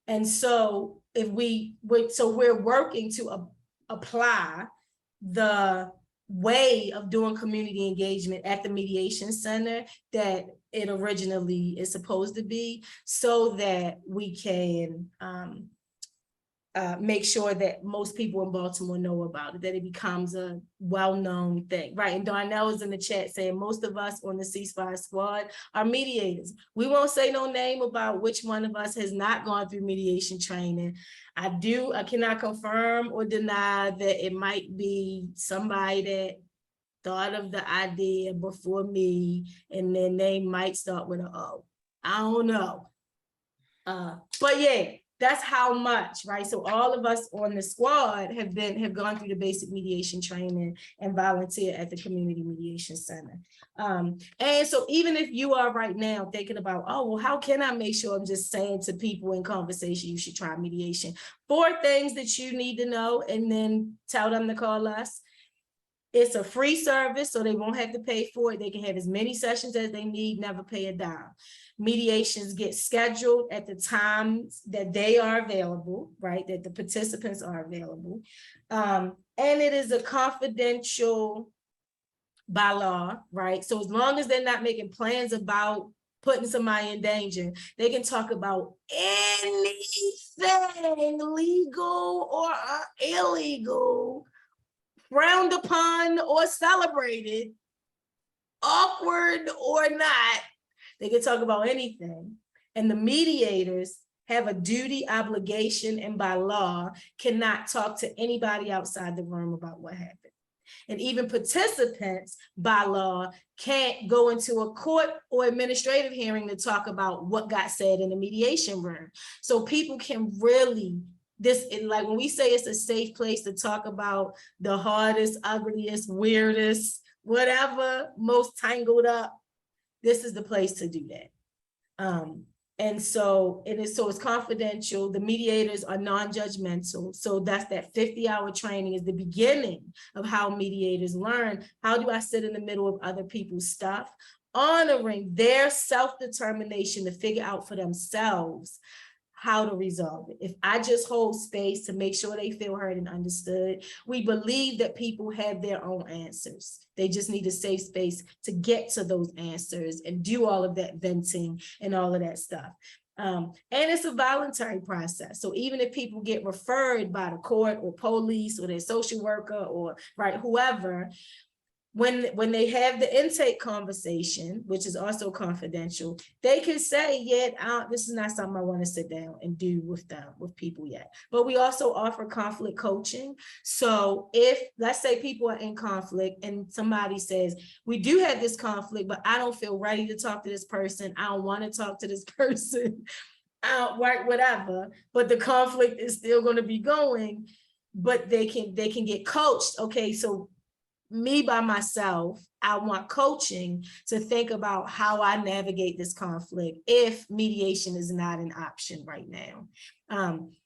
And so we're working to apply the way of doing community engagement at the mediation center that it originally is supposed to be, so that we can make sure that most people in Baltimore know about it, that it becomes a well-known thing, right? And Darnell is in the chat saying most of us on the ceasefire squad are mediators. We won't say no name about which one of us has not gone through mediation training. I cannot confirm or deny that it might be somebody that thought of the idea before me, and their name might start with an O. I don't know. But yeah, that's how much, right? So all of us on the squad have gone through the basic mediation training and volunteer at the Community Mediation Center. And so even if you are right now thinking about, oh, well, how can I make sure I'm just saying to people in conversation, you should try mediation? 4 things that you need to know, and then tell them to call us. It's a free service, so they won't have to pay for it. They can have as many sessions as they need, never pay a dime. Mediations get scheduled at the times that they are available, right? That the participants are available. And it is a confidential by law, right? So as long as they're not making plans about putting somebody in danger, they can talk about anything legal or illegal, frowned upon or celebrated, awkward or not. They can talk about anything. And the mediators have a duty, obligation, and by law cannot talk to anybody outside the room about what happened. And even participants by law can't go into a court or administrative hearing to talk about what got said in the mediation room. So people can really, like when we say it's a safe place to talk about the hardest, ugliest, weirdest, whatever, most tangled up, this is the place to do that. And so it's confidential. The mediators are non-judgmental. So that's that 50-hour training is the beginning of how mediators learn. How do I sit in the middle of other people's stuff, honoring their self-determination to figure out for themselves how to resolve it. If I just hold space to make sure they feel heard and understood, we believe that people have their own answers. They just need a safe space to get to those answers and do all of that venting and all of that stuff. And it's a voluntary process. So even if people get referred by the court or police or their social worker or whoever, when they have the intake conversation, which is also confidential, they can say, yeah, this is not something I want to sit down and do with people yet. But we also offer conflict coaching. So if, let's say people are in conflict and somebody says, we do have this conflict, but I don't feel ready to talk to this person. I don't want to talk to this person, whatever, but the conflict is still going to be going, but they can get coached. Okay, so me by myself, I want coaching to think about how I navigate this conflict if mediation is not an option right now.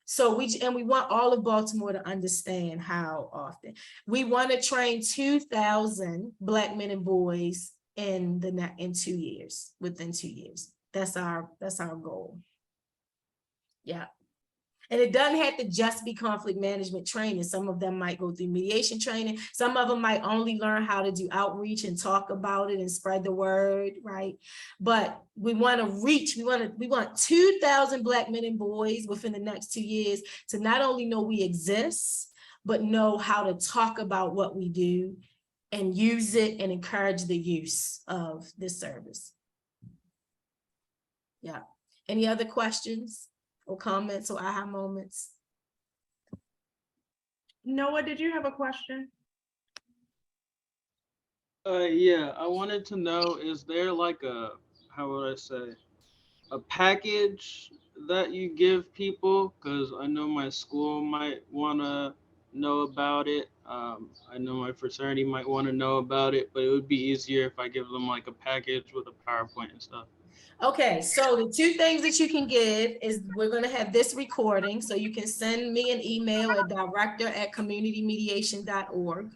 So we want all of Baltimore to understand how often. We want to train 2,000 Black men and boys in 2 years, within 2 years. That's our goal. Yeah. And it doesn't have to just be conflict management training. Some of them might go through mediation training. Some of them might only learn how to do outreach and talk about it and spread the word, right? But we want to reach, we want 2,000 Black men and boys within the next 2 years to not only know we exist, but know how to talk about what we do and use it and encourage the use of this service. Yeah. Any other questions or comments or aha moments? Noah, did you have a question? Yeah, I wanted to know, is there like how would I say, a package that you give people? Because I know my school might want to know about it. I know my fraternity might want to know about it, but it would be easier if I give them like a package with a PowerPoint and stuff. Okay, so the 2 things that you can give is we're going to have this recording, so you can send me an email at director@communitymediation.org.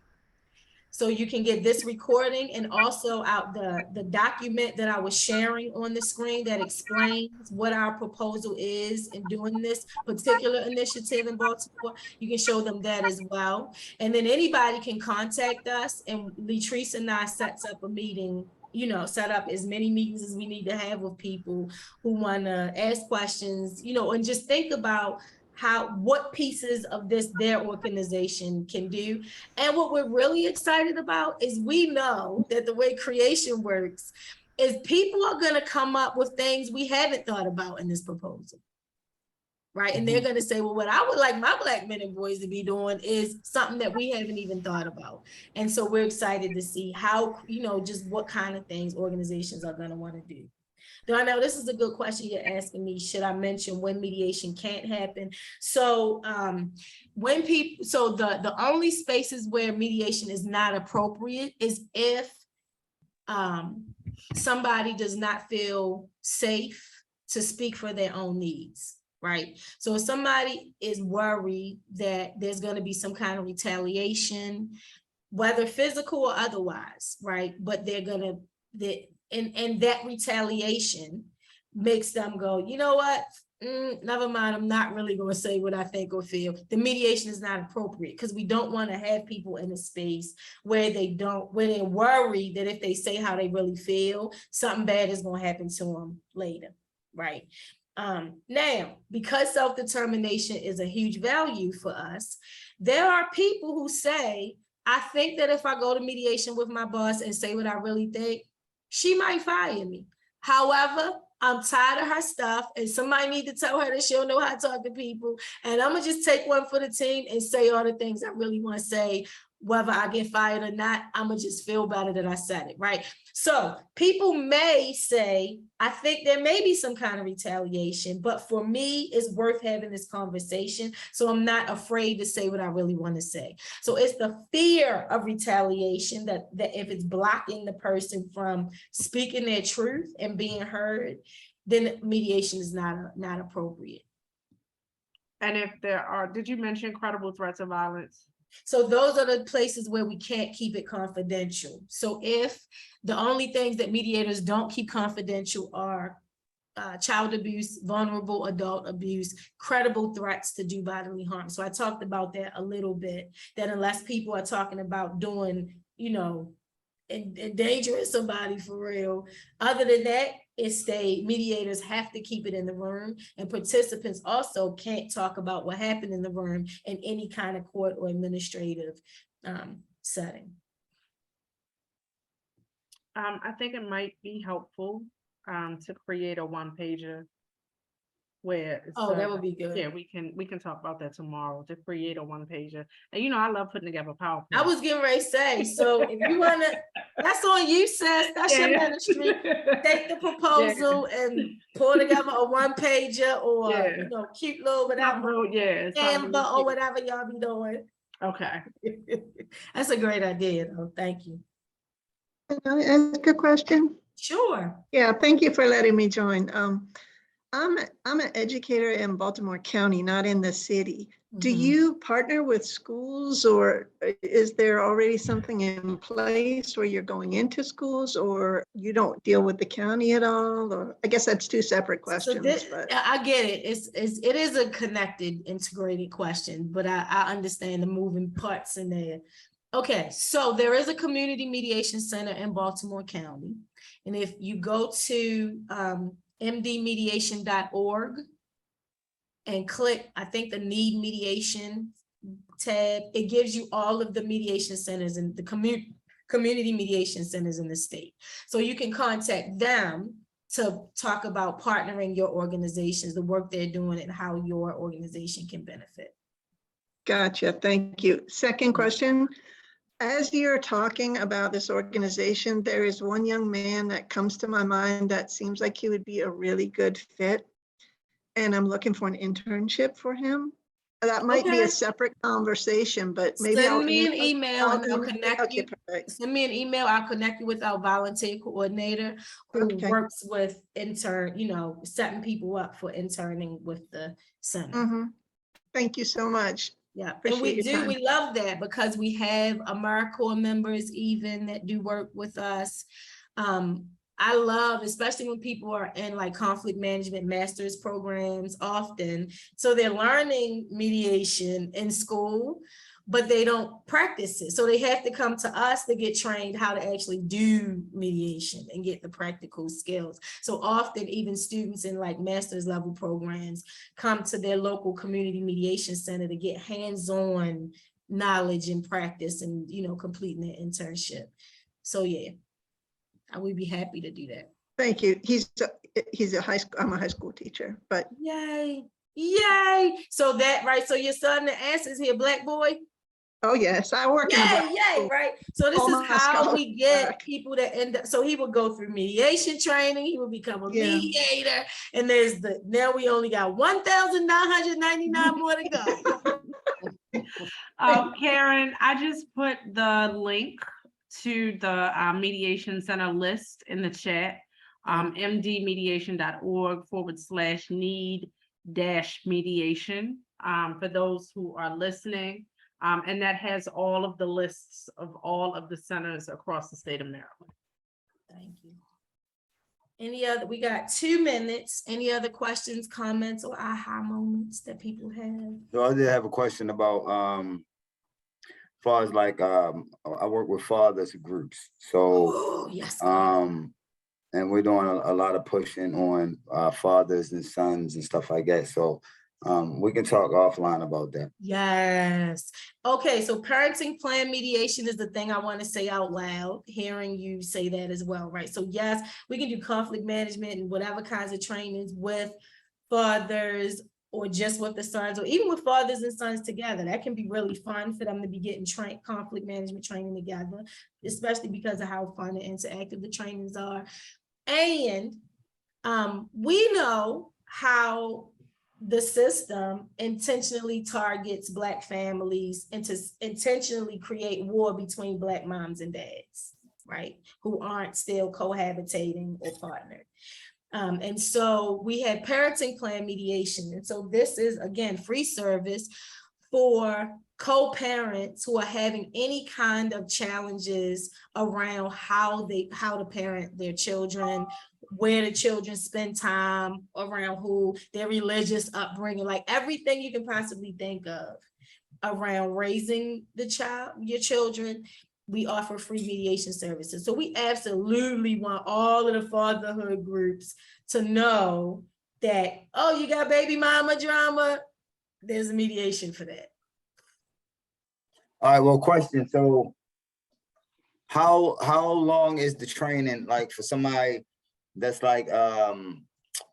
So you can get this recording and also out the document that I was sharing on the screen that explains what our proposal is in doing this particular initiative in Baltimore. You can show them that as well. And then anybody can contact us, and Latrice and I sets up a meeting, you know, set up as many meetings as we need to have with people who want to ask questions, you know, and just think about what pieces of this their organization can do. And what we're really excited about is we know that the way creation works is people are going to come up with things we haven't thought about in this proposal. Right. And they're going to say, well, what I would like my Black men and boys to be doing is something that we haven't even thought about. And so we're excited to see how, you know, just what kind of things organizations are going to want to do. Darnell, this is a good question you're asking me. Should I mention when mediation can't happen? So when people, so the only spaces where mediation is not appropriate is if somebody does not feel safe to speak for their own needs, right? So if somebody is worried that there's going to be some kind of retaliation, whether physical or otherwise, right? But they're going to, and that retaliation makes them go, you know what? Never mind, I'm not really going to say what I think or feel. The mediation is not appropriate because we don't want to have people in a space where they're worried that if they say how they really feel, something bad is going to happen to them later, right? Now, because self-determination is a huge value for us, there are people who say, I think that if I go to mediation with my boss and say what I really think, she might fire me. However, I'm tired of her stuff, and somebody need to tell her that she'll know how to talk to people. And I'm gonna just take one for the team and say all the things I really want to say. Whether I get fired or not, I'm gonna just feel better that I said it, right? So people may say, I think there may be some kind of retaliation, but for me, it's worth having this conversation. So I'm not afraid to say what I really want to say. So it's the fear of retaliation that if it's blocking the person from speaking their truth and being heard, then mediation is not appropriate. And if there are, did you mention credible threats of violence? So those are the places where we can't keep it confidential. So if the only things that mediators don't keep confidential are child abuse, vulnerable adult abuse, credible threats to do bodily harm. So I talked about that a little bit, that unless people are talking about doing, you know, endangering somebody for real, other than that, mediators have to keep it in the room, and participants also can't talk about what happened in the room in any kind of court or administrative setting. I think it might be helpful to create a one-pager where that would be good. Yeah, we can talk about that tomorrow, to create a one-pager. And you know, I love putting together PowerPoint. I was getting ready to say, so if you want to, that's on you, sis. That's your ministry. Take the proposal and pull together a one-pager or you know, cute little whatever, Canva or whatever y'all be doing. Okay. That's a great idea, though. Thank you. Can I ask a question? Sure. Yeah, thank you for letting me join. I'm an educator in Baltimore County, not in the city. Do you partner with schools, or is there already something in place where you're going into schools, or you don't deal with the county at all? Or I guess that's two separate questions. So I get it. It is a connected, integrated question, but I understand the moving parts in there. Okay, so there is a community mediation center in Baltimore County. And if you go to mdmediation.org and click, I think, the need mediation tab, it gives you all of the mediation centers and the community mediation centers in the state. So you can contact them to talk about partnering your organizations, the work they're doing, and how your organization can benefit. Gotcha, thank you. Second question. As you're talking about this organization, there is one young man that comes to my mind that seems like he would be a really good fit. And I'm looking for an internship for him. That might be a separate conversation, but maybe send me an email and I'll connect you. Perfect. Send me an email. I'll connect you with our volunteer coordinator who works with setting people up for interning with the center. Thank you so much. Yeah, and Appreciate your time. we love that because we have AmeriCorps members even that do work with us. I love, especially when people are in like conflict management master's programs often. So they're learning mediation in school, but they don't practice it. So they have to come to us to get trained how to actually do mediation and get the practical skills. So often even students in like master's level programs come to their local community mediation center to get hands-on knowledge and practice and, you know, completing their internship. So yeah, I would be happy to do that. Thank you. He's a high school, I'm a high school teacher, but Yay, yay. So that, right, so your son, the answer is here, black boy? oh yes, I work in a Yay, black yay, school. right? So this All is my how scholars we get black. people that end up, so he would go through mediation training, he would become a Yeah. mediator, and there's now we only got 1,999 more to go. Karen, I just put the link to the mediation center list in the chat, mdmediation.org/need-mediation, for those who are listening. And that has all of the lists of all of the centers across the state of Maryland. Thank you. Any other, we got 2 minutes. Any other questions, comments, or aha moments that people have? So I did have a question about far as like I work with fathers groups. So Oh, yes. and we're doing a lot of pushing on fathers and sons and stuff like that. So we can talk offline about that. Yes. Okay, so parenting plan mediation is the thing I want to say out loud, hearing you say that as well, right? So yes, we can do conflict management and whatever kinds of trainings with fathers or just with the sons, or even with fathers and sons together. That can be really fun for them to be getting conflict management training together, especially because of how fun and interactive the trainings are. And we know how the system intentionally targets Black families and to intentionally create war between Black moms and dads, right? Who aren't still cohabitating or partnered. And so we had parenting plan mediation. And so this is, again, free service for co-parents who are having any kind of challenges around how to parent their children, where the children spend time, around who, their religious upbringing, like everything you can possibly think of around raising your children. We offer free mediation services. So we absolutely want all of the fatherhood groups to know that, oh, you got baby mama drama, there's a mediation for that. All right, well, question. So how long is the training like for somebody that's like a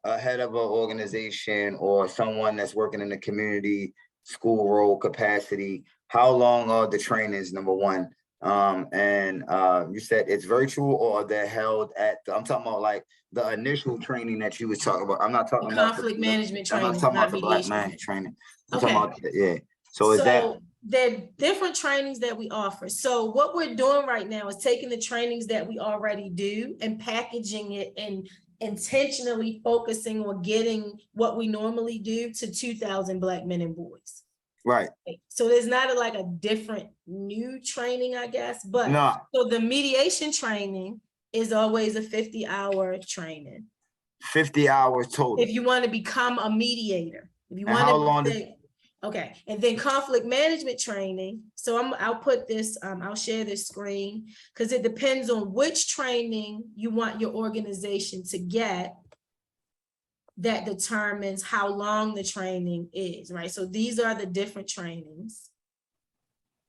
head of an organization or someone that's working in the community school role capacity? How long are the trainings, number one? And you said it's virtual or they're held at I'm talking about like the initial training that you was talking about. I'm not talking about conflict management training. I'm not talking about the Black mediation. man training. I'm Okay. talking about yeah. So is that there are different trainings that we offer. So what we're doing right now is taking the trainings that we already do and packaging it and intentionally focusing on getting what we normally do to 2,000 Black men and boys. right? So there's not like a different new training, I guess, but No. So the mediation training is always a 50-hour training. 50 hours total. If you want to become a mediator, if you And want how to long okay, and then conflict management training. So I'll put this, I'll share this screen because it depends on which training you want your organization to get. That determines how long the training is, right? So these are the different trainings.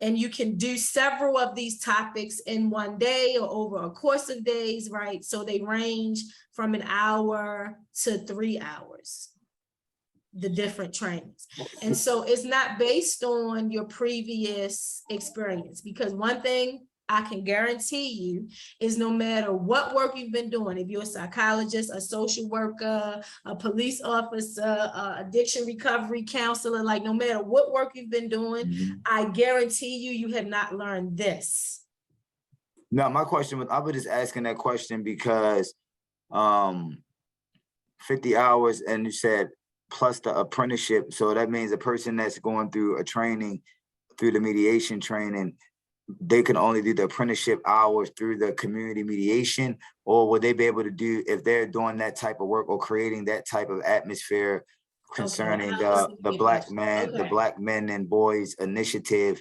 And you can do several of these topics in one day or over a course of days, right? So they range from an hour to 3 hours, the different trainings. And so it's not based on your previous experience, because one thing I can guarantee you is no matter what work you've been doing, if you're a psychologist, a social worker, a police officer, addiction recovery counselor, like no matter what work you've been doing, I guarantee you have not learned this. No, my question was, I was just asking that question because 50 hours and you said plus the apprenticeship. So that means a person that's going through a training, through the mediation training, they can only do the apprenticeship hours through the community mediation, or would they be able to do, if they're doing that type of work or creating that type of atmosphere concerning the Black Men and Boys Initiative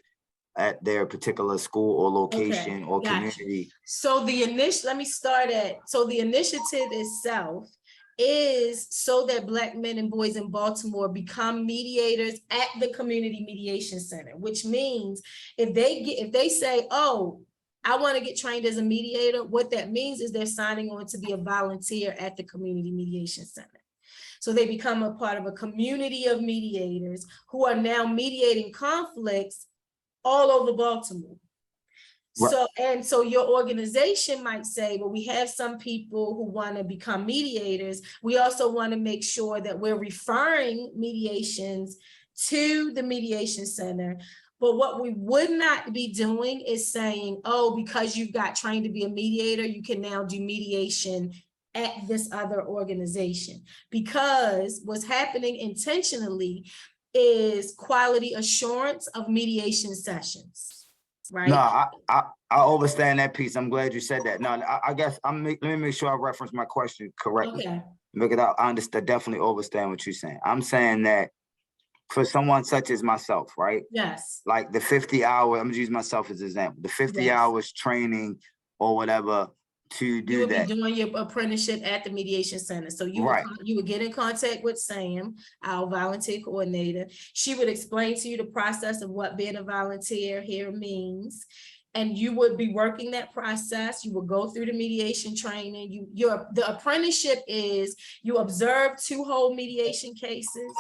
at their particular school or location or community? So the let me start at, so the initiative itself is so that Black men and boys in Baltimore become mediators at the Community Mediation Center, which means if they say, oh, I want to get trained as a mediator, what that means is they're signing on to be a volunteer at the Community Mediation Center. So they become a part of a community of mediators who are now mediating conflicts all over Baltimore. Right. So your organization might say, well, we have some people who want to become mediators. We also want to make sure that we're referring mediations to the mediation center. But what we would not be doing is saying, oh, because you've got trained to be a mediator, you can now do mediation at this other organization. Because what's happening intentionally is quality assurance of mediation sessions. Right. No, I understand that piece. I'm glad you said that. No, I guess let me make sure I reference my question correctly. Okay. Because I understand, definitely understand what you're saying. I'm saying that for someone such as myself, right? Yes. Like the 50 hour, I'm gonna use myself as an example, the 50 hours training or whatever to do that. You would be doing your apprenticeship at the mediation center. So you would get in contact with Sam, our volunteer coordinator. She would explain to you the process of what being a volunteer here means. And you would be working that process. You will go through the mediation training. The apprenticeship is you observe 2 whole mediation cases,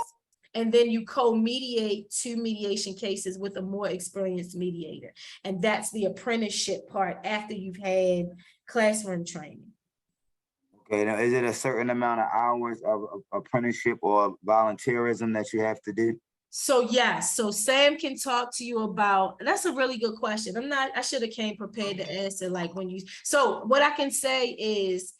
and then you co-mediate 2 mediation cases with a more experienced mediator. And that's the apprenticeship part after you've had classroom training. Okay, now is it a certain amount of hours of apprenticeship or volunteerism that you have to do? So yes, so Sam can talk to you about, that's a really good question. I should have came prepared to answer like when you, so what I can say is,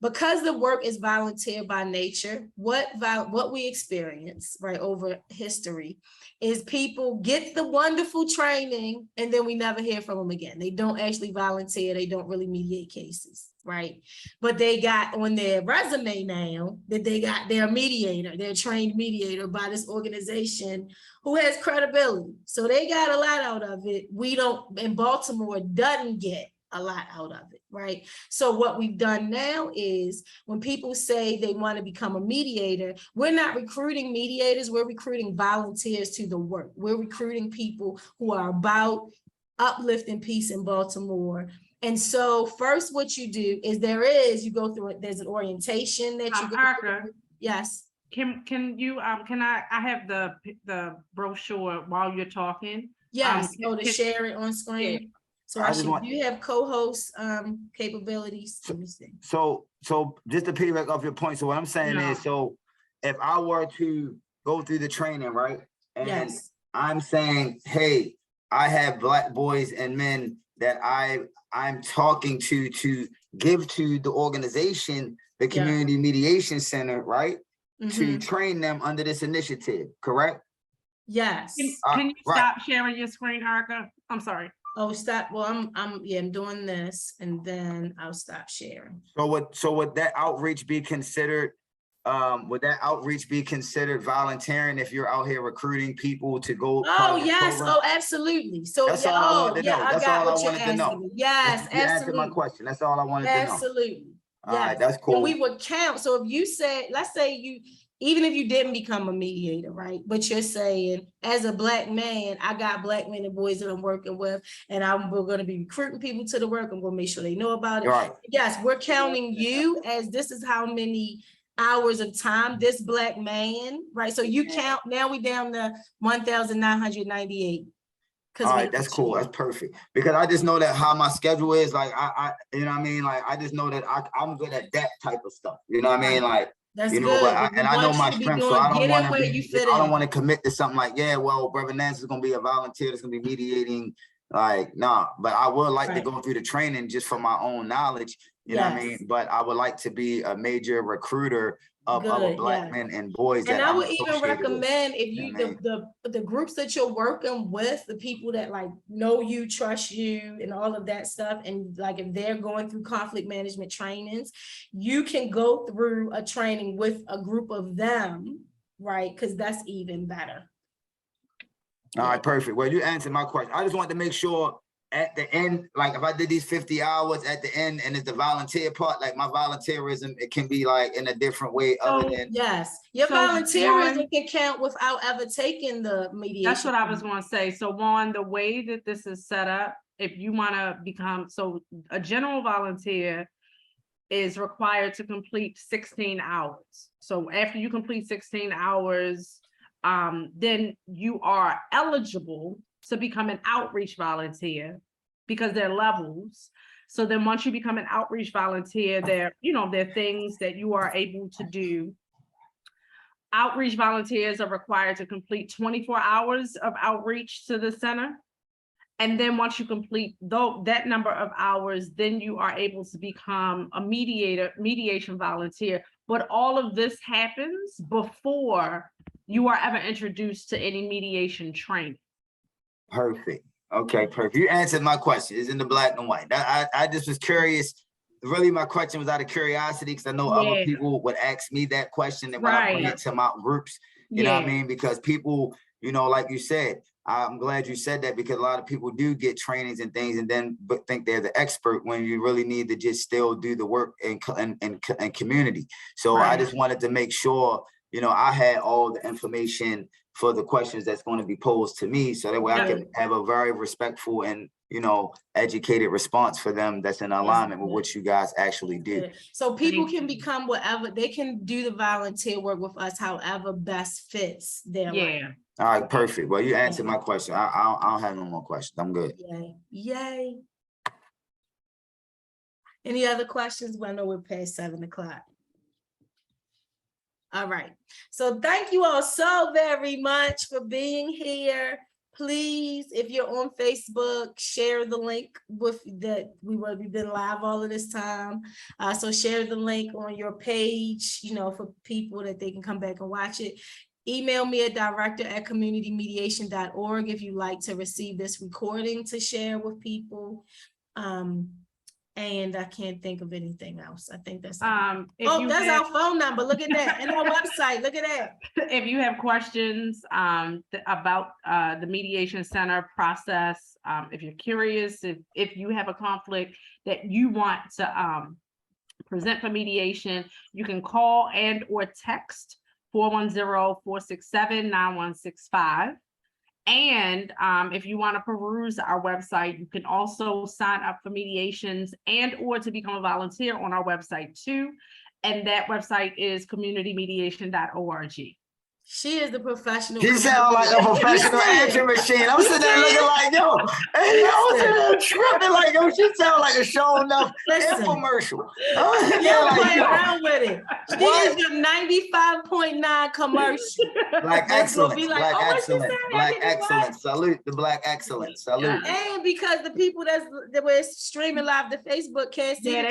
because the work is volunteer by nature, what we experience right over history is people get the wonderful training and then we never hear from them again. They don't actually volunteer. They don't really mediate cases, right? But they got on their resume now that they got their mediator, their trained mediator by this organization who has credibility. So they got a lot out of it. We don't, in Baltimore, doesn't get a lot out of it, right? So what we've done now is when people say they want to become a mediator, we're not recruiting mediators, we're recruiting volunteers to the work. We're recruiting people who are about uplifting peace in Baltimore. And so first what you do is you go through it, there's an orientation that you go through. Yes. Can I have the brochure while you're talking? Yes, to share it on screen. Yeah. So you have co-host capabilities. Let me see. So just to piggyback off your point. So what I'm saying is, so if I were to go through the training, right? And I'm saying, hey, I have Black boys and men that I'm talking to give to the organization, the Community Mediation Center, right? To train them under this initiative, correct? Yes. Can you stop sharing your screen, Erica? I'm sorry. Oh, stop. Well, I'm doing this and then I'll stop sharing. So would that outreach be considered? Would that outreach be considered volunteering if you're out here recruiting people to go? Oh, yes. Program? Oh, absolutely. So that's all I wanted to know. That's all I wanted to know. Yes, absolutely. You answered my question. That's all I wanted to know. Absolutely. All right, that's cool. And we would count. So if you said, let's say even if you didn't become a mediator, right? But you're saying, as a Black man, I got Black men and boys that I'm working with, and we're going to be recruiting people to the work. I'm going to make sure they know about it. Right. Yes, we're counting you as this is how many hours of time this Black man, right? So you count, now we down to 1,998. All right, that's cool. That's perfect. Because I just know that how my schedule is, like, I you know what I mean? Like, I just know that I'm good at that type of stuff. You know what I mean? Like, that's you know, good. I know my strength, so I don't want to commit to something like, yeah, well, Brother Nance is going to be a volunteer that's going to be mediating. Like, nah, but I would like to go through the training just for my own knowledge You know what I Yes. mean? But I would like to be a major recruiter of other Good, Black yes. men and boys And that I I'm would even associated with. recommend if You you, know what I mean? the groups that you're working with, the people that like know you, trust you and all of that stuff. And like, if they're going through conflict management trainings, you can go through a training with a group of them, right? Because that's even better. All right, perfect. Well, you answered my question. I just wanted to make sure at the end, like if I did these 50 hours at the end and it's the volunteer part, like my volunteerism, it can be like in a different way other than. Yes, your So, volunteerism Juan, can count without ever taking the mediation. That's what I was gonna say. So Juan, the way that this is set up, if you wanna become, so a general volunteer is required to complete 16 hours. So after you complete 16 hours, then you are eligible to become an outreach volunteer because there are levels. So then once you become an outreach volunteer, there are things that you are able to do. Outreach volunteers are required to complete 24 hours of outreach to the center. And then once you complete that number of hours, then you are able to become a mediation volunteer. But all of this happens before you are ever introduced to any mediation training. Perfect. Okay, perfect. You answered my question. It's in the black and white. I just was curious. Really, my question was out of curiosity because I know other people would ask me that question and when I bring it to my groups, you know what I mean? Because people, like you said, I'm glad you said that because a lot of people do get trainings and things and then but think they're the expert when you really need to just still do the work in community. So I just wanted to make sure, I had all the information for the questions that's going to be posed to me. So that way I can have a very respectful and, educated response for them that's in alignment with what you guys actually do. So people can become whatever, they can do the volunteer work with us, however best fits their life. All right, perfect. Well, you answered my question. I don't have no more questions. I'm good. Yay. Yay. Any other questions? Well, I know we're past 7 o'clock. All right. So thank you all so very much for being here. Please, if you're on Facebook, share the link with that. We've been live all of this time. So share the link on your page, for people that they can come back and watch it. Email me at director@communitymediation.org if you'd like to receive this recording to share with people. And I can't think of anything else. I think that's that's our phone number. Look at that. And our website. Look at that. If you have questions about the mediation center process, if you're curious, if you have a conflict that you want to present for mediation, you can call and or text 410-467-9165. And if you want to peruse our website, you can also sign up for mediations and or to become a volunteer on our website too. And that website is communitymediation.org. She is the professional. She sounds like a professional answering machine. I'm sitting there looking like, yo, and I was sitting there tripping like, yo, she sounds like a show enough infomercial. Yeah, play around with it. She is the 95.9 commercial. Black excellence, Black excellence, Black excellence. Salute the Black excellence. Salute. And because the people that were streaming live to Facebook can't see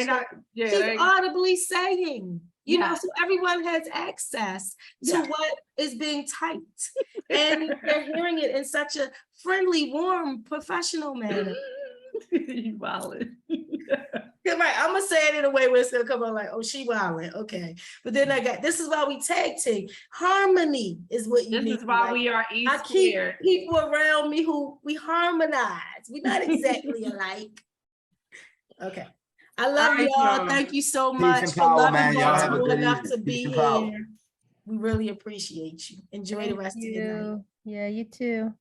she's audibly saying. So everyone has access to what is being typed and they're hearing it in such a friendly, warm, professional manner. You wildin'. Right, I'm gonna say it in a way where it's gonna come out like, oh, she wildin', okay. But then this is why we tag team. Harmony is what you need. This is why we are I keep people around me who we harmonize. We're not exactly alike. Okay. I love you all. Thank you so much for loving Baltimore enough to be here. We really appreciate you. Enjoy the rest of your night. Yeah, you too.